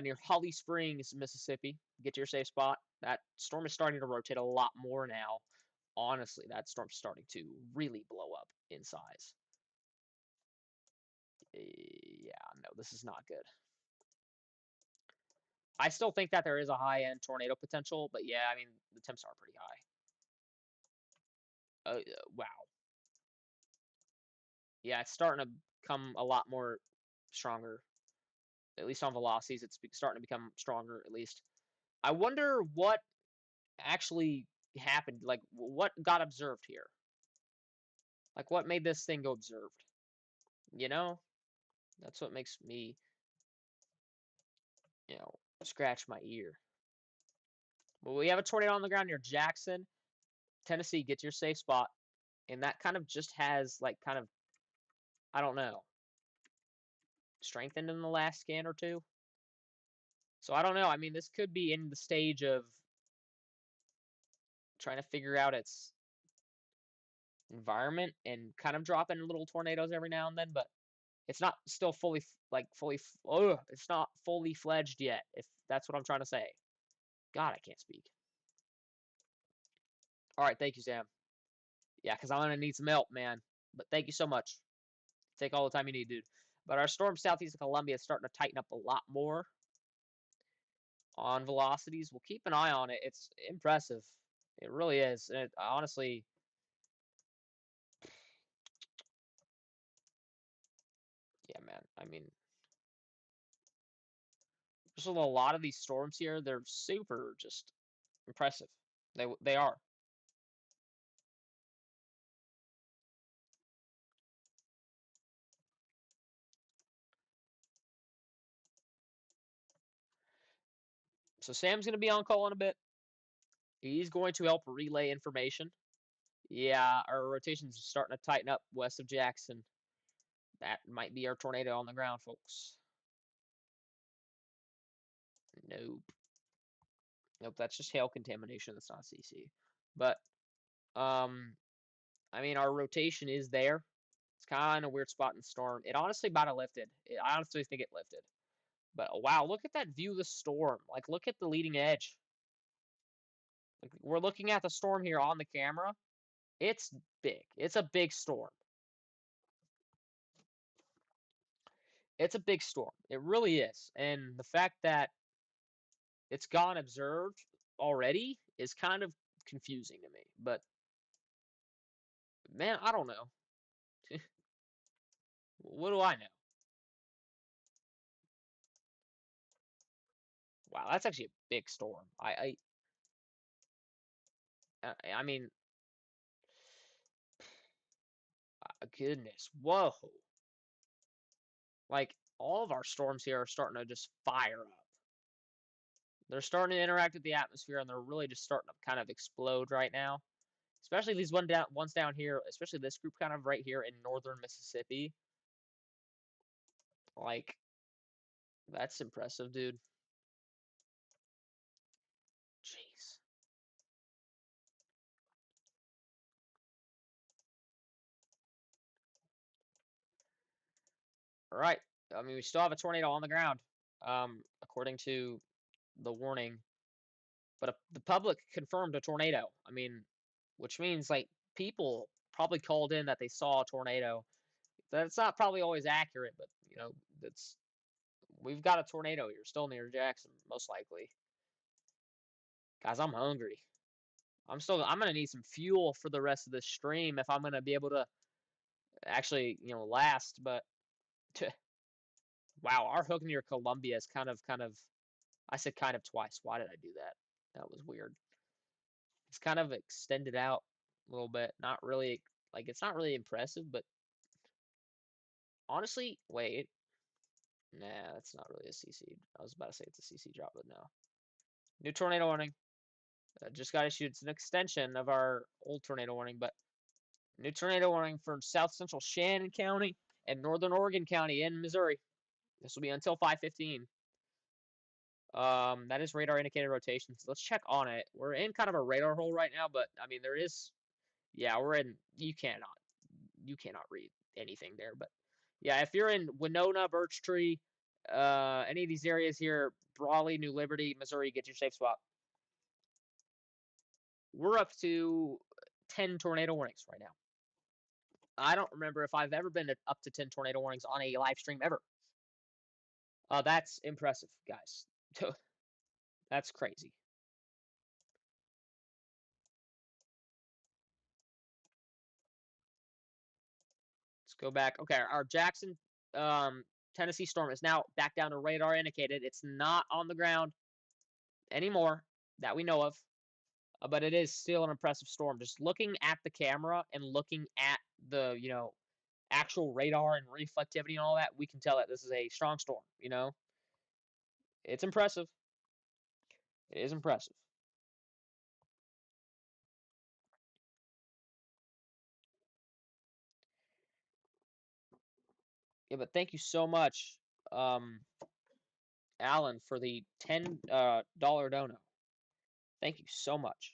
near Holly Springs, Mississippi. Get to your safe spot. That storm is starting to rotate a lot more now. Honestly, that storm's starting to really blow up in size. Yeah, no, this is not good. I still think that there is a high-end tornado potential, but yeah, I mean, the temps are pretty high. Wow. Yeah, it's starting to become a lot more stronger, at least on velocities. It's starting to become stronger, at least. I wonder what actually happened. Like, what got observed here? Like, what made this thing go observed? You know? That's what makes me, scratch my ear. Well, we have a tornado on the ground near Jackson, Tennessee. Get to your safe spot. And that kind of just has, like, kind of, I don't know, strengthened in the last scan or two. So I don't know. I mean, this could be in the stage of trying to figure out its environment and kind of dropping little tornadoes every now and then, but it's not still fully it's not fully fledged yet, if that's what I'm trying to say. God, I can't speak. All right, thank you, Sam. Yeah, because I'm gonna need some help, man. But thank you so much. Take all the time you need, dude. But our storm southeast of Columbia is starting to tighten up a lot more on velocities. We'll keep an eye on it. It's impressive. It really is. And honestly, yeah, man. I mean, just a lot of these storms here, they're super just impressive. They are. So Sam's gonna be on call in a bit. He's going to help relay information. Yeah, our rotation's starting to tighten up west of Jackson. That might be our tornado on the ground, folks. Nope. Nope, that's just hail contamination. That's not CC. But, I mean, our rotation is there. It's kind of a weird spot in the storm. It honestly might have lifted. I honestly think it lifted. But, wow, look at that view of the storm. Like, look at the leading edge. Like, we're looking at the storm here on the camera. It's big. It's a big storm. It's a big storm. It really is. And the fact that it's gone observed already is kind of confusing to me. But man, I don't know. What do I know? Wow, that's actually a big storm. I mean, goodness, whoa! Like all of our storms here are starting to just fire up. They're starting to interact with the atmosphere, and they're really just starting to kind of explode right now. Especially these ones down here, especially this group kind of right here in northern Mississippi. Like, that's impressive, dude. Jeez. All right. I mean, we still have a tornado on the ground, according to the warning. But the public confirmed a tornado. I mean, which means like people probably called in that they saw a tornado. That's not probably always accurate, but that's we've got a tornado here, still near Jackson, most likely. Guys, I'm hungry. I'm gonna need some fuel for the rest of this stream if I'm gonna be able to actually last. But wow, our hook near Columbia is kind of. I said kind of twice. Why did I do that? That was weird. It's kind of extended out a little bit. Not really, like, it's not really impressive, but honestly, wait. Nah, that's not really a CC. I was about to say it's a CC drop, but no. New tornado warning. Just got issued. It's an extension of our old tornado warning, but new tornado warning for South Central Shannon County and Northern Oregon County in Missouri. This will be until 5:15. That is radar indicated rotations. Let's check on it. We're in kind of a radar hole right now, but I mean there is, yeah, we're in. You cannot read anything there, but yeah, if you're in Winona, Birch Tree, any of these areas here, Brawley, New Liberty, Missouri, get your safe spot. We're up to 10 tornado warnings right now. I don't remember if I've ever been up to 10 tornado warnings on a live stream ever. That's impressive, guys. That's crazy. Let's go back. Okay, our Jackson, Tennessee storm is now back down to radar indicated. It's not on the ground anymore that we know of, but it is still an impressive storm. Just looking at the camera and looking at the, actual radar and reflectivity and all that, we can tell that this is a strong storm. It's impressive. It is impressive. Yeah, but thank you so much, um, Alan, for the $10 dono. Thank you so much.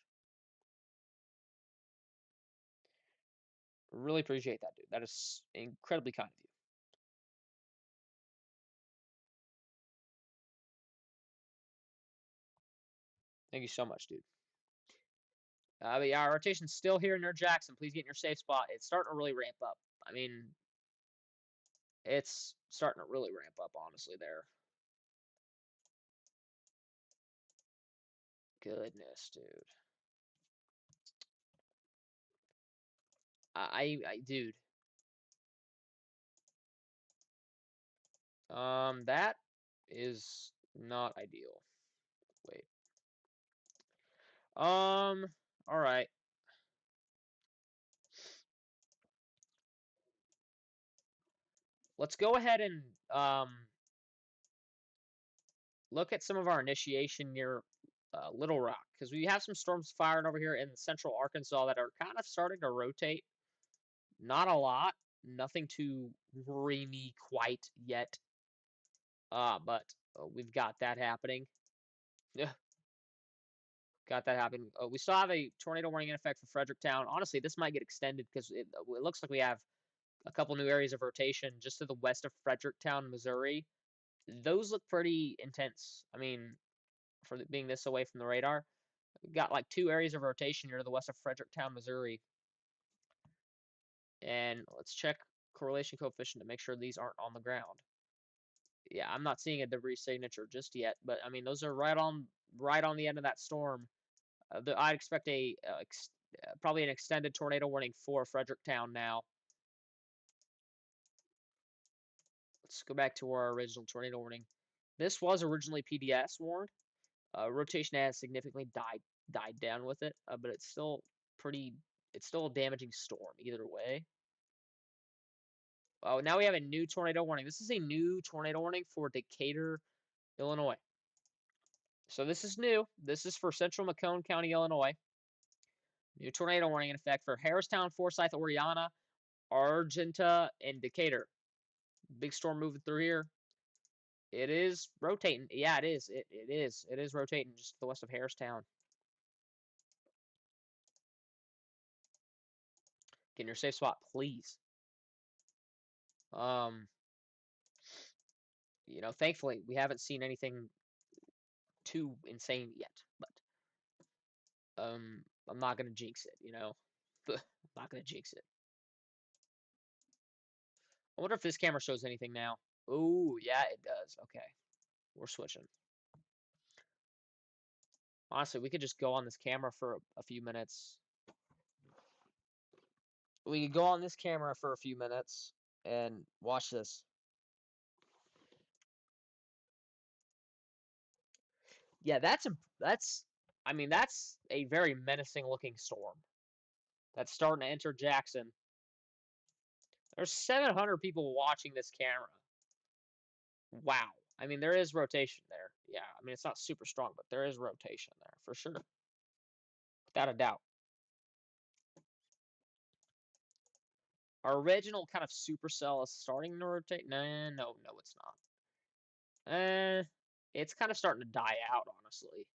Really appreciate that, dude. That is incredibly kind of you. Thank you so much, dude. But yeah, our rotation's still here near Jackson. Please get in your safe spot. It's starting to really ramp up. I mean, it's starting to really ramp up, honestly, there. Goodness, dude. Dude. That is not ideal. Wait. All right. Let's go ahead and look at some of our initiation near Little Rock, because we have some storms firing over here in central Arkansas that are kind of starting to rotate. Not a lot, nothing to worry me quite yet. But we've got that happening. Yeah, got that happening. We still have a tornado warning in effect for Fredericktown. Honestly, this might get extended because it looks like we have a couple new areas of rotation just to the west of Fredericktown, Missouri. Those look pretty intense. I mean, for being this away from the radar, we've got like 2 areas of rotation here to the west of Fredericktown, Missouri. And let's check correlation coefficient to make sure these aren't on the ground. Yeah, I'm not seeing a debris signature just yet, but I mean those are right on the end of that storm. I'd expect probably an extended tornado warning for Fredericktown now. Let's go back to our original tornado warning. This was originally PDS warned. Rotation has significantly died down with it, but it's still a damaging storm either way. Oh, now we have a new tornado warning. This is a new tornado warning for Decatur, Illinois. So this is new. This is for central Macomb County, Illinois. New tornado warning in effect for Harristown, Forsyth, Oriana, Argenta, and Decatur. Big storm moving through here. It is rotating. Yeah, it is. It is. It is rotating just to the west of Harristown. Get in your safe spot, please. Thankfully we haven't seen anything too insane yet, but I'm not gonna jinx it, I'm not gonna jinx it. I wonder if this camera shows anything now. Oh, yeah, it does. Okay, we're switching. Honestly, we could just go on this camera for a few minutes. We could go on this camera for a few minutes and watch this. Yeah, I mean, that's a very menacing looking storm. That's starting to enter Jackson. There's 700 people watching this camera. Wow. I mean, there is rotation there. Yeah, I mean, it's not super strong, but there is rotation there for sure. Without a doubt. Our original kind of supercell is starting to rotate. Nah, no, no, it's not. It's kind of starting to die out, honestly.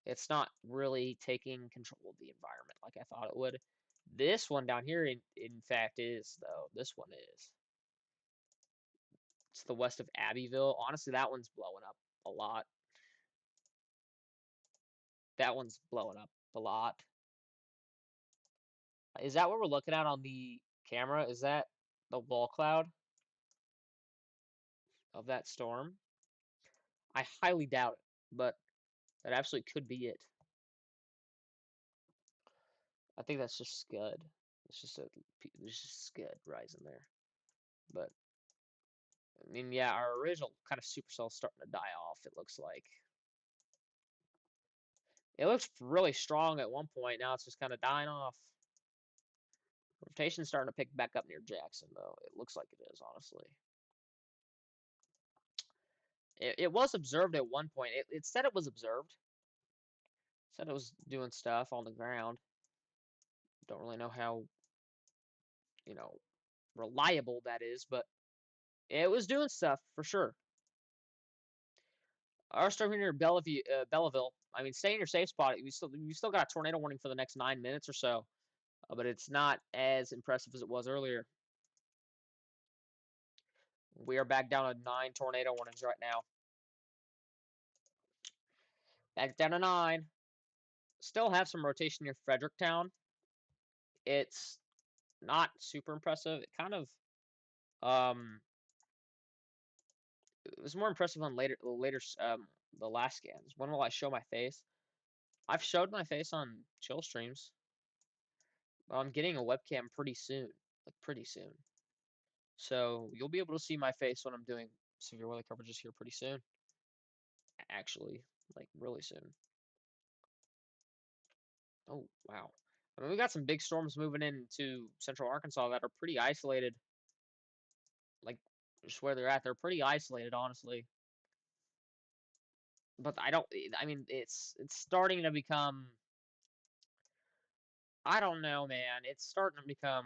It's not really taking control of the environment like I thought it would. This one down here, in fact, is, though. This one is. It's the west of Abbeville. Honestly, that one's blowing up a lot. That one's blowing up a lot. Is that what we're looking at on the camera? Is that the wall cloud of that storm? I highly doubt it, but that absolutely could be it. I think that's just Scud. It's just Scud rising there. But I mean, yeah, our original kind of supercell's starting to die off. It looks like. It looks really strong at one point. Now it's just kind of dying off. Rotation's starting to pick back up near Jackson, though. It looks like it is, honestly. It was observed at one point. It said it was observed. Said it was doing stuff on the ground. Don't really know how, you know, reliable that is, but it was doing stuff for sure. Our storm here near Belleville. I mean, stay in your safe spot. You still got a tornado warning for the next 9 minutes or so, but it's not as impressive as it was earlier. We are back down to 9 tornado warnings right now. Back down to 9. Still have some rotation near Fredericktown. It's not super impressive. It kind of it was more impressive on the last scans. When will I show my face? I've showed my face on chill streams. But I'm getting a webcam pretty soon. Like pretty soon. So you'll be able to see my face when I'm doing severe weather coverages here pretty soon. Actually, like really soon. Oh, wow. I mean, we got some big storms moving into central Arkansas that are pretty isolated. Like, just where they're at, they're pretty isolated, honestly. But I mean, it's starting to become, I don't know, man. It's starting to become,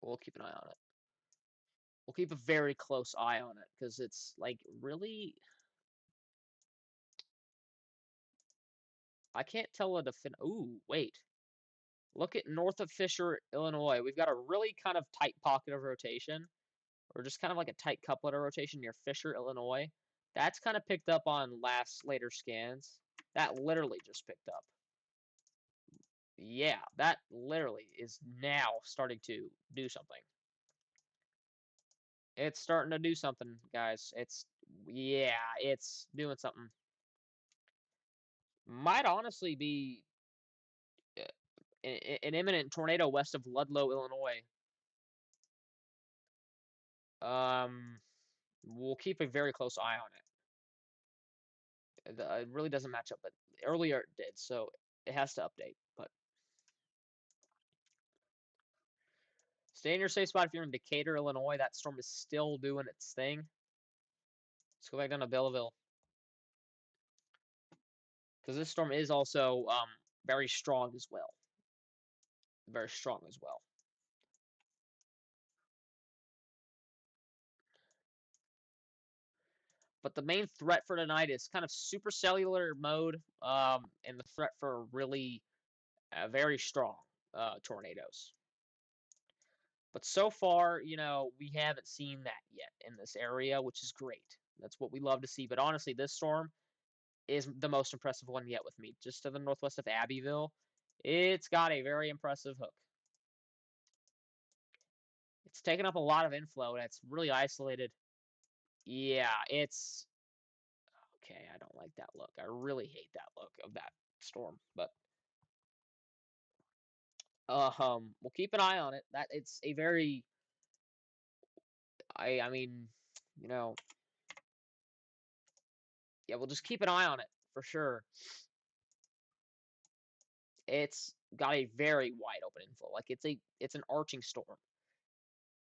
we'll keep an eye on it. We'll keep a very close eye on it, because it's, like, really, I can't tell a ooh, wait. Look at north of Fisher, Illinois. We've got a really kind of tight pocket of rotation, or just kind of like a tight couplet of rotation near Fisher, Illinois. That's kind of picked up on later scans. That literally just picked up. Yeah, that literally is now starting to do something. It's starting to do something, guys. Yeah, it's doing something. Might honestly be an imminent tornado west of Ludlow, Illinois. We'll keep a very close eye on it. It really doesn't match up, but earlier it did, so it has to update. But stay in your safe spot if you're in Decatur, Illinois. That storm is still doing its thing. Let's go back down to Belleville, because this storm is also very strong as well. Very strong as well. But the main threat for tonight is kind of supercellular mode, and the threat for really very strong tornadoes. But so far, we haven't seen that yet in this area, which is great. That's what we love to see. But honestly, this storm is the most impressive one yet with me. Just to the northwest of Abbeville, it's got a very impressive hook. It's taken up a lot of inflow, and it's really isolated. Yeah, it's okay. I don't like that look. I really hate that look of that storm. But we'll keep an eye on it. That it's a very, I mean, you know, yeah, we'll just keep an eye on it for sure. It's got a very wide open inflow. Like it's an arching storm.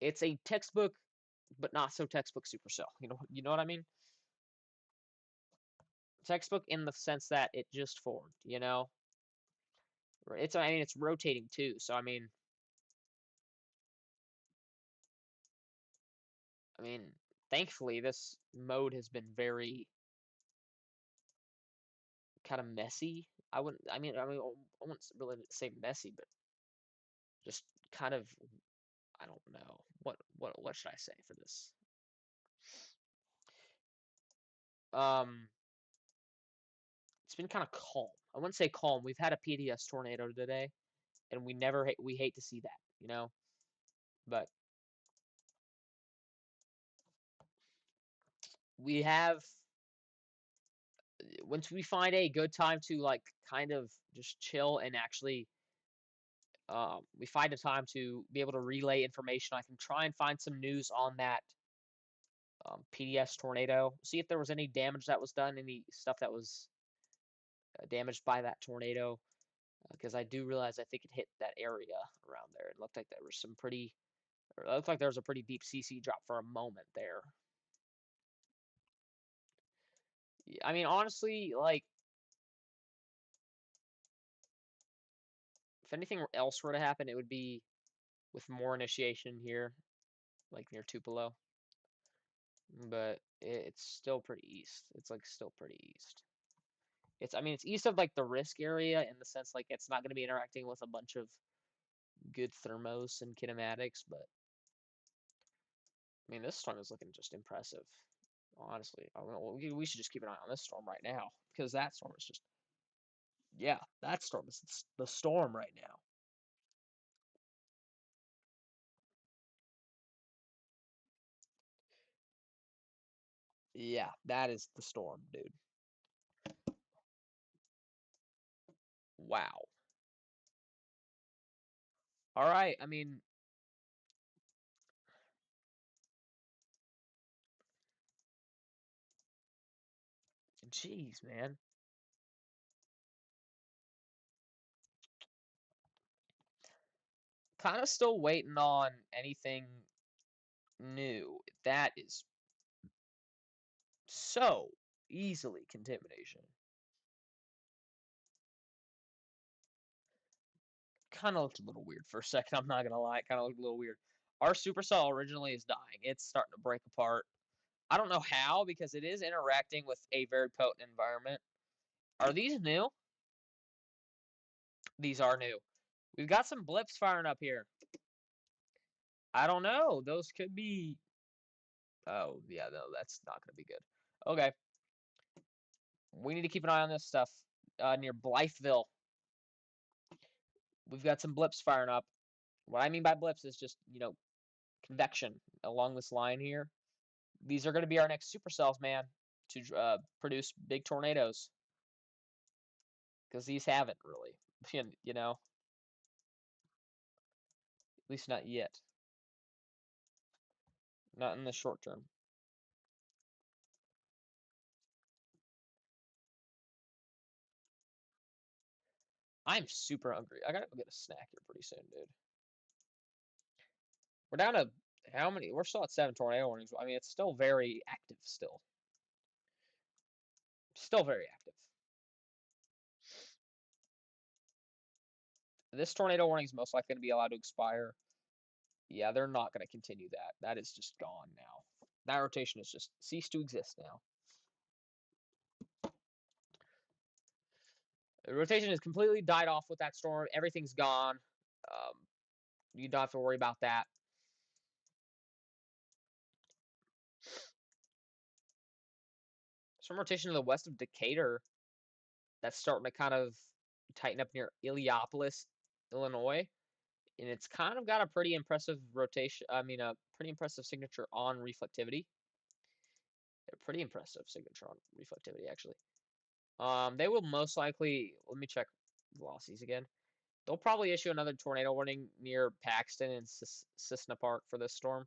It's a textbook, but not so textbook supercell. You know what I mean? Textbook in the sense that it just formed. I mean, it's rotating too. So I mean, thankfully this mode has been very kind of messy. I wouldn't really say messy, but just kind of, I don't know. What should I say for this? Um, it's been kind of calm. I wouldn't say calm. We've had a PDS tornado today, and we hate to see that, you know. But we have once we find a good time to like kind of just chill and actually we find a time to be able to relay information. I can try and find some news on that PDS tornado. See if there was any damage that was done, any stuff that was damaged by that tornado. Because I do realize I think it hit that area around there. It looked like there was it looked like there was a pretty deep CC drop for a moment there. I mean, honestly, like if anything else were to happen, it would be with more initiation here, like near Tupelo. But it's still pretty east. It's like still pretty east. I mean, it's east of like the risk area in the sense like it's not going to be interacting with a bunch of good thermos and kinematics, but I mean, this storm is looking just impressive. Honestly, I mean, we should just keep an eye on this storm right now because that storm is just, yeah, that storm is the storm right now. Yeah, that is the storm, dude. Wow. All right, I mean, jeez, man. Kind of still waiting on anything new. That is so easily contamination. Kind of looked a little weird for a second. I'm not gonna lie. It kind of looked a little weird. Our supercell originally is dying. It's starting to break apart. I don't know how because it is interacting with a very potent environment. Are these new? These are new. We've got some blips firing up here. I don't know. Those could be. Oh yeah, no, that's not gonna be good. Okay, we need to keep an eye on this stuff near Blytheville. We've got some blips firing up. What I mean by blips is just convection along this line here. These are going to be our next supercells, man, to produce big tornadoes. Because these haven't really, at least not yet. Not in the short term. I'm super hungry. I gotta go get a snack here pretty soon, dude. We're down to how many? We're still at 7 tornado warnings. I mean, it's still very active. Still very active. This tornado warning is most likely going to be allowed to expire. Yeah, they're not going to continue that. That is just gone now. That rotation has just ceased to exist now. The rotation has completely died off with that storm. Everything's gone. Um, you don't have to worry about that. Some rotation to the west of Decatur that's starting to kind of tighten up near Illiopolis, Illinois. And it's kind of got a pretty impressive rotation. I mean, a pretty impressive signature on reflectivity. A pretty impressive signature on reflectivity, actually. They will most likely. Let me check velocities again. They'll probably issue another tornado warning near Paxton and Cessna Park for this storm.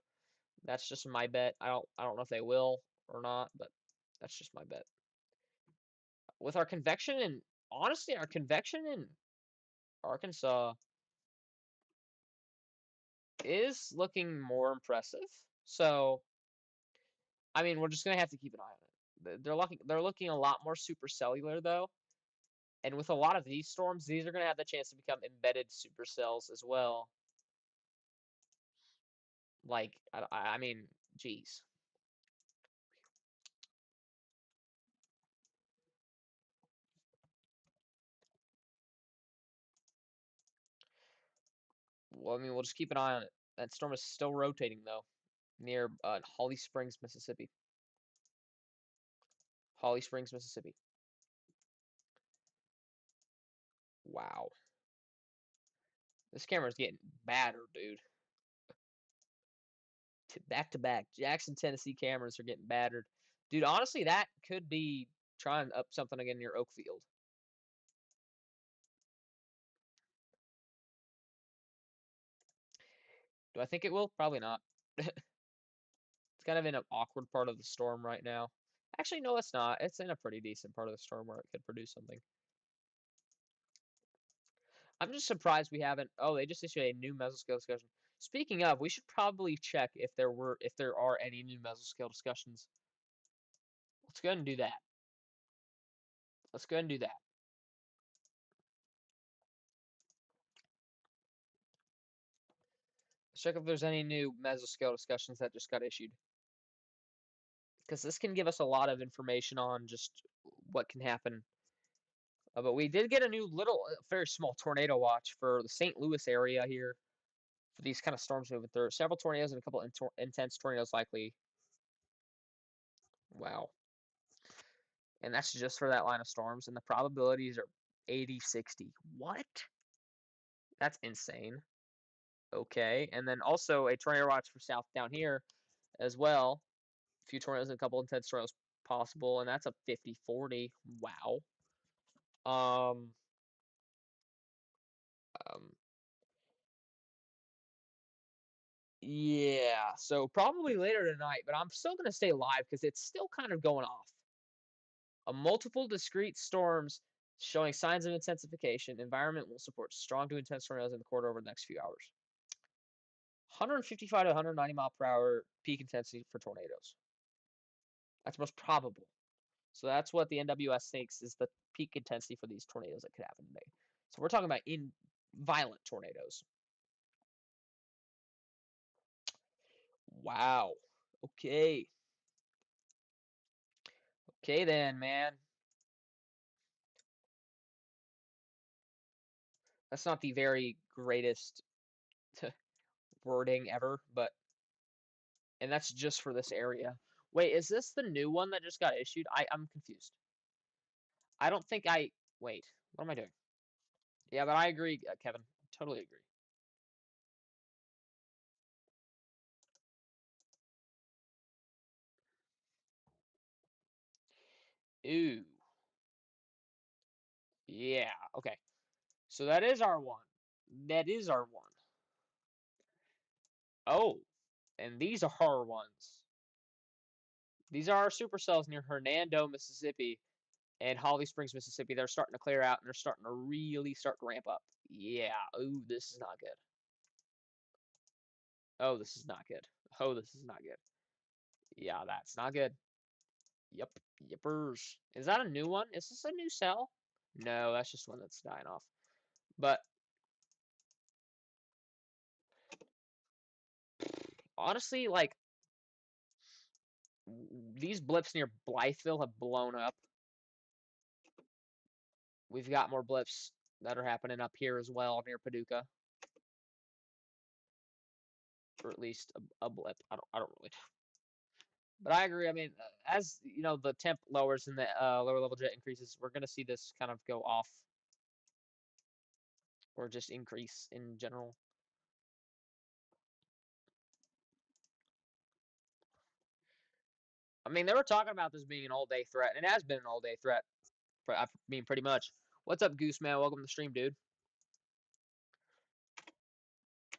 That's just my bet. I don't know if they will or not, but that's just my bet. With our convection and honestly, our convection in Arkansas is looking more impressive. So, I mean, we're just gonna have to keep an eye on it. They're looking a lot more supercellular though. And with a lot of these storms, these are going to have the chance to become embedded supercells as well. Like, I mean, geez. Well, I mean, we'll just keep an eye on it. That storm is still rotating, though, near Holly Springs, Mississippi. Holly Springs, Mississippi. Wow. This camera's getting badder, dude. Back to back. Jackson, Tennessee cameras are getting battered. Dude, honestly, that could be trying up something again near Oakfield. Do I think it will? Probably not. It's kind of in an awkward part of the storm right now. Actually, no, it's not. It's in a pretty decent part of the storm where it could produce something. I'm just surprised we haven't. Oh, they just issued a new mesoscale discussion. Speaking of, we should probably check if there are any new mesoscale discussions. Let's go ahead and do that. Let's go ahead and do that. Let's check if there's any new mesoscale discussions that just got issued. Because this can give us a lot of information on just what can happen. But we did get a new little, very small tornado watch for the St. Louis area here for these kind of storms moving through. Several tornadoes and a couple intense tornadoes likely. Wow. And that's just for that line of storms. And the probabilities are 80-60. What? That's insane. Okay. And then also a tornado watch for south down here as well. A few tornadoes and a couple intense tornadoes possible. And that's a 50-40. Wow. Um, yeah, so probably later tonight, but I'm still gonna stay live because it's still kind of going off. A multiple discrete storms showing signs of intensification. Environment will support strong to intense tornadoes in the corridor over the next few hours. 155 to 190 mile per hour peak intensity for tornadoes. That's most probable. So that's what the NWS thinks is the peak intensity for these tornadoes that could happen today. So we're talking about in violent tornadoes. Wow. Okay. Okay then, man. That's not the very greatest wording ever, but and that's just for this area. Wait, is this the new one that just got issued? I'm confused. I don't think I wait. What am I doing? Yeah, but I agree, Kevin. Totally agree. Ooh. Yeah. Okay. So that is our one. That is our one. Oh, and these are our ones. These are our supercells near Hernando, Mississippi, and Holly Springs, Mississippi. They're starting to clear out, and they're starting to really start to ramp up. Yeah. Ooh, this is not good. Oh, this is not good. Oh, this is not good. Yeah, that's not good. Yep. Yippers. Is that a new one? Is this a new cell? No, that's just one that's dying off. But honestly, like these blips near Blytheville have blown up. We've got more blips that are happening up here as well near Paducah, or at least a blip. I don't really. But I agree. I mean, as you know, the temp lowers and the lower level jet increases, we're gonna see this kind of go off or just increase in general. I mean, they were talking about this being an all-day threat, and it has been an all-day threat. I mean, pretty much. What's up, Goose Man? Welcome to the stream, dude.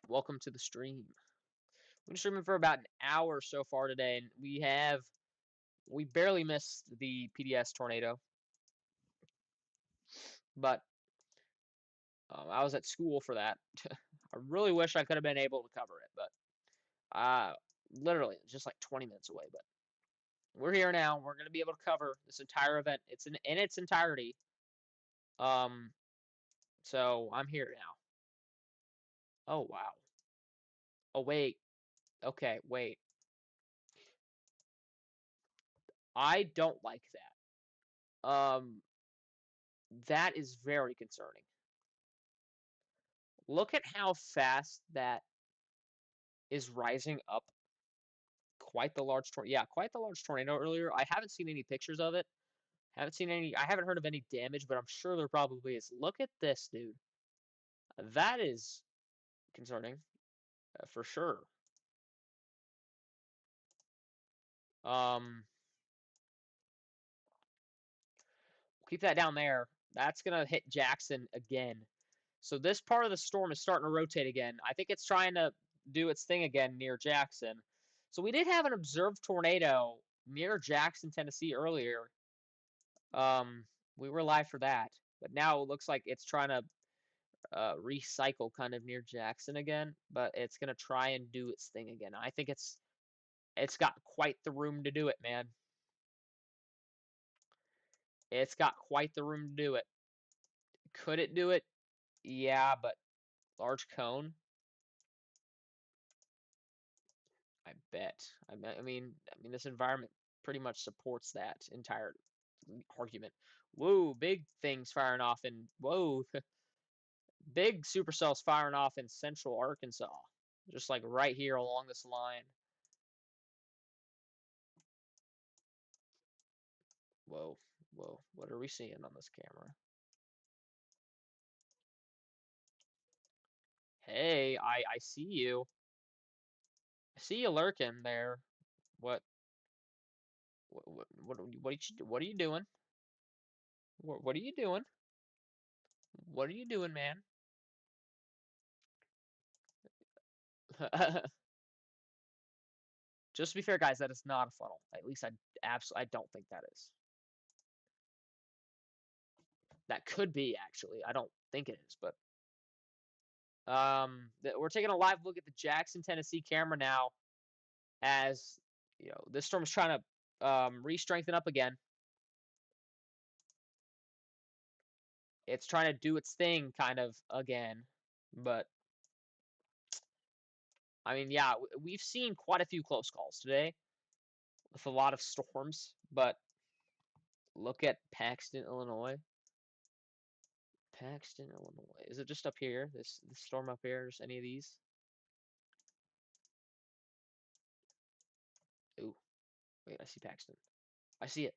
Welcome to the stream. We've been streaming for about an hour so far today, and we barely missed the PDS tornado, but I was at school for that. I really wish I could have been able to cover it, but literally just like 20 minutes away. But we're here now. We're going to be able to cover this entire event. It's in its entirety. Um, so I'm here now. Oh wow. Oh wait. Okay, wait. I don't like that. That is very concerning. Look at how fast that is rising up. Quite the large tornado. Yeah, quite the large tornado earlier. I haven't seen any pictures of it. Haven't seen any. I haven't heard of any damage, but I'm sure there probably is. Look at this, dude. That is concerning, for sure. Um, keep that down there. That's gonna hit Jackson again. So this part of the storm is starting to rotate again. I think it's trying to do its thing again near Jackson. So we did have an observed tornado near Jackson, Tennessee earlier. Um, we were live for that, but now it looks like it's trying to recycle kind of near Jackson again. But it's gonna try and do its thing again. I think it's got quite the room to do it, man. It's got quite the room to do it. Could it do it? Yeah, but large cone. I bet. I mean, this environment pretty much supports that entire argument. Whoa, big things firing off in whoa, big supercells firing off in central Arkansas, just like right here along this line. Whoa, whoa, what are we seeing on this camera? Hey, I see you. I see you lurking there. What what are you doing? What are you doing? What are you doing, man? Just to be fair, guys, that is not a funnel. At least I don't think that is. That could be actually. I don't think it is, but we're taking a live look at the Jackson, Tennessee camera now, as this storm is trying to re-strengthen up again. It's trying to do its thing kind of again, but I mean, yeah, we've seen quite a few close calls today with a lot of storms, but look at Paxton, Illinois. Paxton, Illinois. Is it just up here? This storm up here? Just any of these? Ooh, wait, I see Paxton. I see it.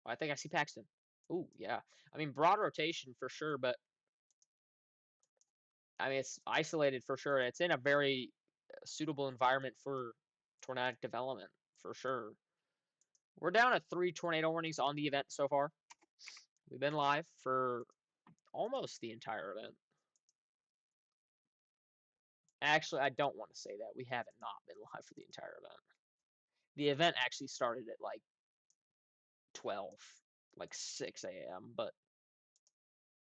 I think I see Paxton. Ooh, yeah. I mean, broad rotation for sure, but I mean, it's isolated for sure. It's in a very suitable environment for tornadic development for sure. We're down to 3 tornado warnings on the event so far. We've been live for almost the entire event. Actually, I don't want to say that. We haven't not been live for the entire event. The event actually started at like 12, like 6 a.m. But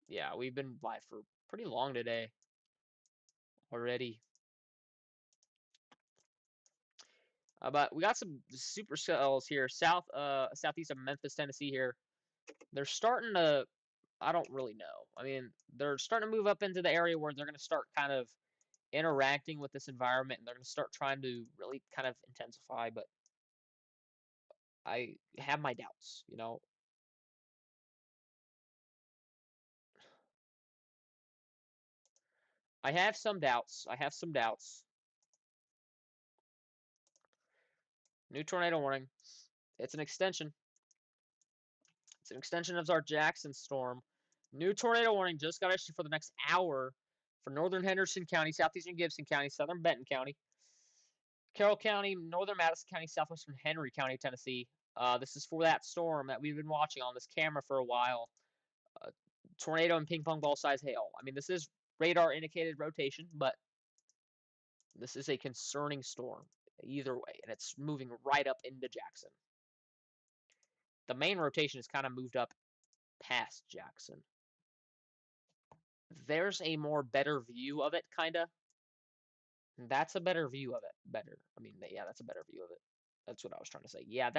yeah, we've been live for pretty long today already. But we got some supercells here, southeast of Memphis, Tennessee. Here, they're starting to. I don't really know. I mean, they're starting to move up into the area where they're going to start kind of interacting with this environment, and they're going to start trying to really kind of intensify. But I have my doubts. I have some doubts. I have some doubts. New tornado warning. It's an extension. It's an extension of our Jackson storm. New tornado warning just got issued for the next hour for northern Henderson County, southeastern Gibson County, southern Benton County, Carroll County, northern Madison County, southwestern Henry County, Tennessee. This is for that storm that we've been watching on this camera for a while. Tornado and ping pong ball size hail. I mean, this is radar indicated rotation, but this is a concerning storm either way, and it's moving right up into Jackson. The main rotation has kind of moved up past Jackson. There's a more better view of it, kind of. That's a better view of it. Better. I mean, yeah, that's a better view of it. That's what I was trying to say. Yeah,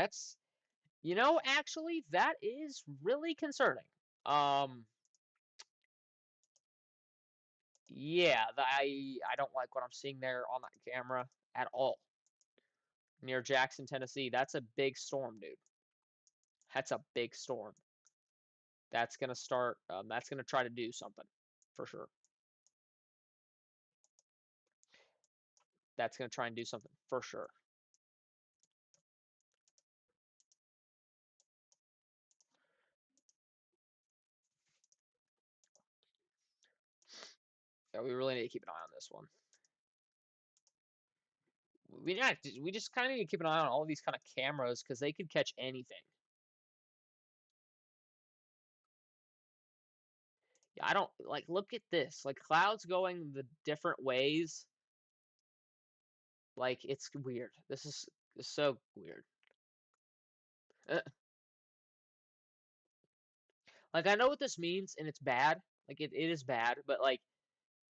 actually, that is really concerning. Um, yeah, I don't like what I'm seeing there on that camera at all. Near Jackson, Tennessee. That's a big storm, dude. That's a big storm. That's gonna start. That's gonna try to do something for sure. That's gonna try and do something for sure. Yeah, we really need to keep an eye on this one. We just kind of need to keep an eye on all these kind of cameras because they could catch anything. Yeah, I don't like. Look at this. Like clouds going the different ways. Like it's weird. This is so weird. Uh, Like I know what this means, and it's bad. Like it is bad, but like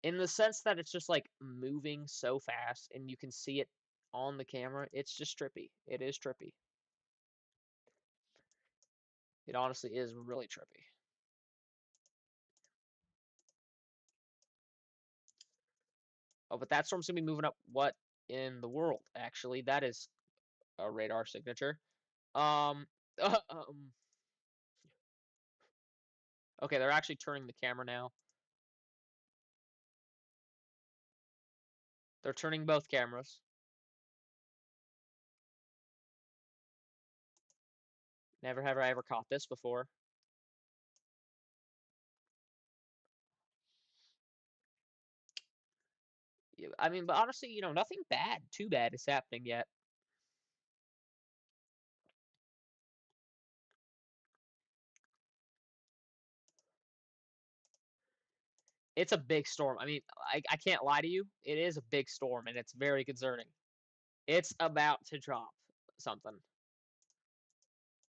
in the sense that it's just like moving so fast, and you can see it on the camera. It's just trippy. It is trippy. It honestly is really trippy. Oh, but that storm's gonna be moving up. What in the world? Actually, that is a radar signature. Um, um. Okay, they're actually turning the camera now. They're turning both cameras. Never have I ever caught this before. I mean, but honestly, nothing bad, too bad is happening yet. It's a big storm. I mean, I can't lie to you. It is a big storm, and it's very concerning. It's about to drop something.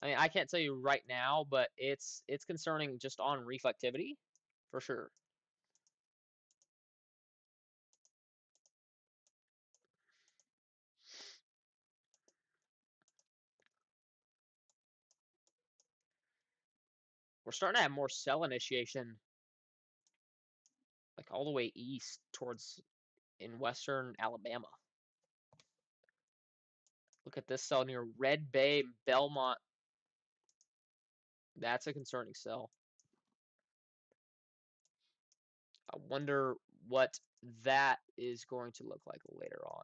I mean, I can't tell you right now, but it's concerning just on reflectivity, for sure. We're starting to have more cell initiation, like all the way east towards in western Alabama. Look at this cell near Red Bay, Belmont. That's a concerning cell. I wonder what that is going to look like later on.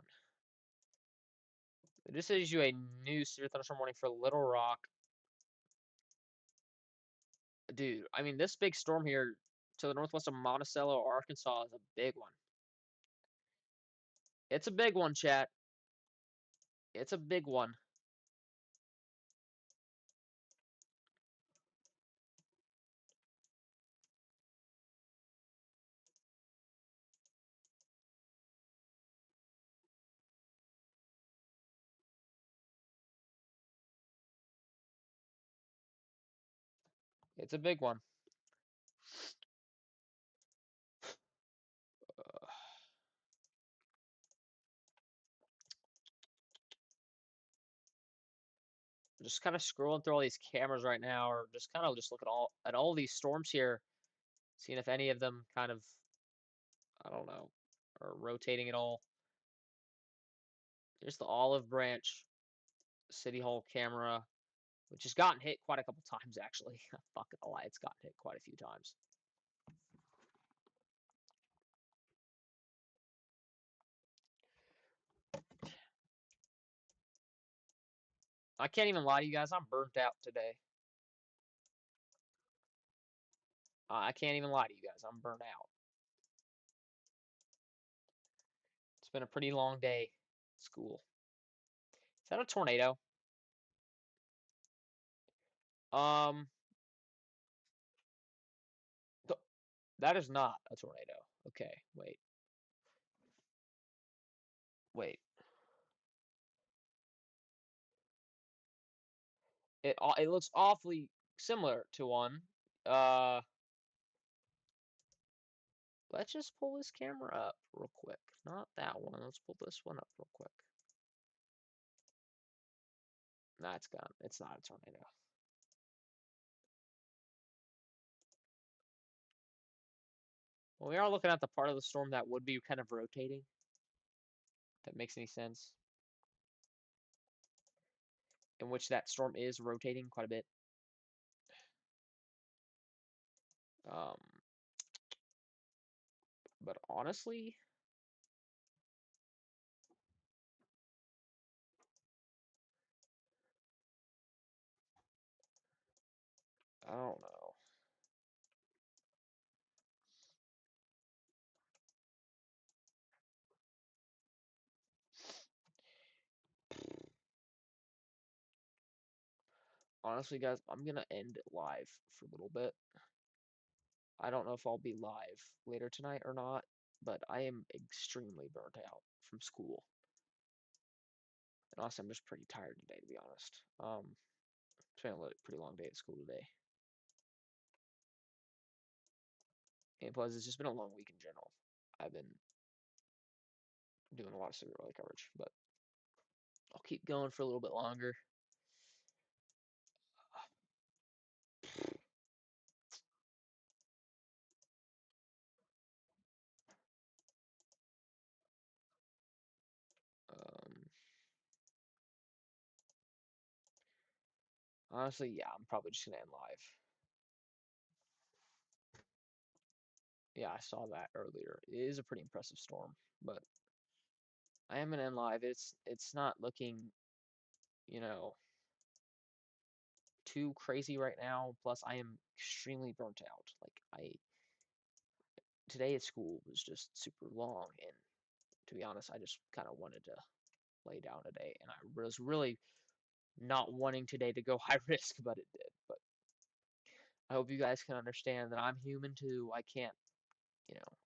It just gives you a new severe thunderstorm warning for Little Rock. Dude, I mean, this big storm here to the northwest of Monticello, Arkansas is a big one. It's a big one, chat. It's a big one. It's a big one. Just kind of scrolling through all these cameras right now, or just kind of just looking at all these storms here, seeing if any of them kind of, I don't know, are rotating at all. There's the Olive Branch City Hall camera, which has gotten hit quite a couple times actually. Fuck it, the lie, it's gotten hit quite a few times. I can't even lie to you guys, I'm burnt out today. I can't even lie to you guys, I'm burnt out. It's been a pretty long day at school. Is that a tornado? Um, that is not a tornado. Okay, wait. Wait. It looks awfully similar to one. Uh, let's just pull this camera up real quick. Not that one. Let's pull this one up real quick. Nah, it's gone. It's not a tornado. Well, we are looking at the part of the storm that would be kind of rotating. If that makes any sense. In which that storm is rotating quite a bit. Um, but honestly, I don't know. Honestly, guys, I'm gonna end it live for a little bit. I don't know if I'll be live later tonight or not, but I am extremely burnt out from school. And honestly, I'm just pretty tired today, to be honest. It's been a pretty long day at school today. And plus, it's just been a long week in general. I've been doing a lot of severe weather coverage, but I'll keep going for a little bit longer. Um, Honestly, yeah, I'm probably just gonna end live. Yeah, I saw that earlier. It is a pretty impressive storm, but I am gonna end live. It's not looking, you know, too crazy right now. Plus, I am extremely burnt out. Like today at school was just super long, and to be honest, I just kind of wanted to lay down today, and I was really not wanting today to go high risk, but it did. But I hope you guys can understand that I'm human too. I can't, you know,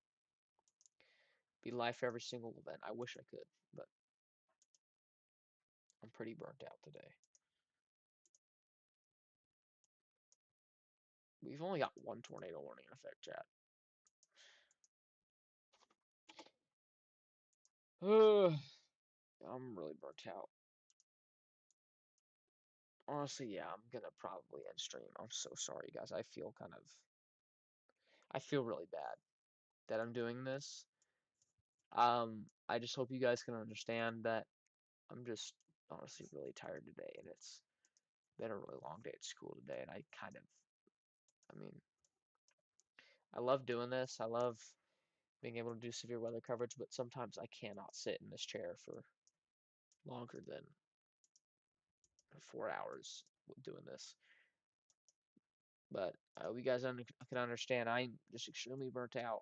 be live for every single event. I wish I could, but I'm pretty burnt out today. We've only got one tornado warning in effect, chat. I'm really burnt out. Honestly, yeah, I'm gonna probably end stream. I'm so sorry, guys. I feel really bad that I'm doing this. I just hope you guys can understand that I'm just honestly really tired today, and it's been a really long day at school today, and I mean, I love doing this. I love being able to do severe weather coverage, but sometimes I cannot sit in this chair for longer than 4 hours doing this. But I hope you guys can understand. I'm just extremely burnt out.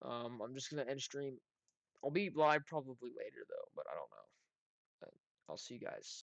I'm just gonna end stream. I'll be live probably later though, but I don't know. I'll see you guys.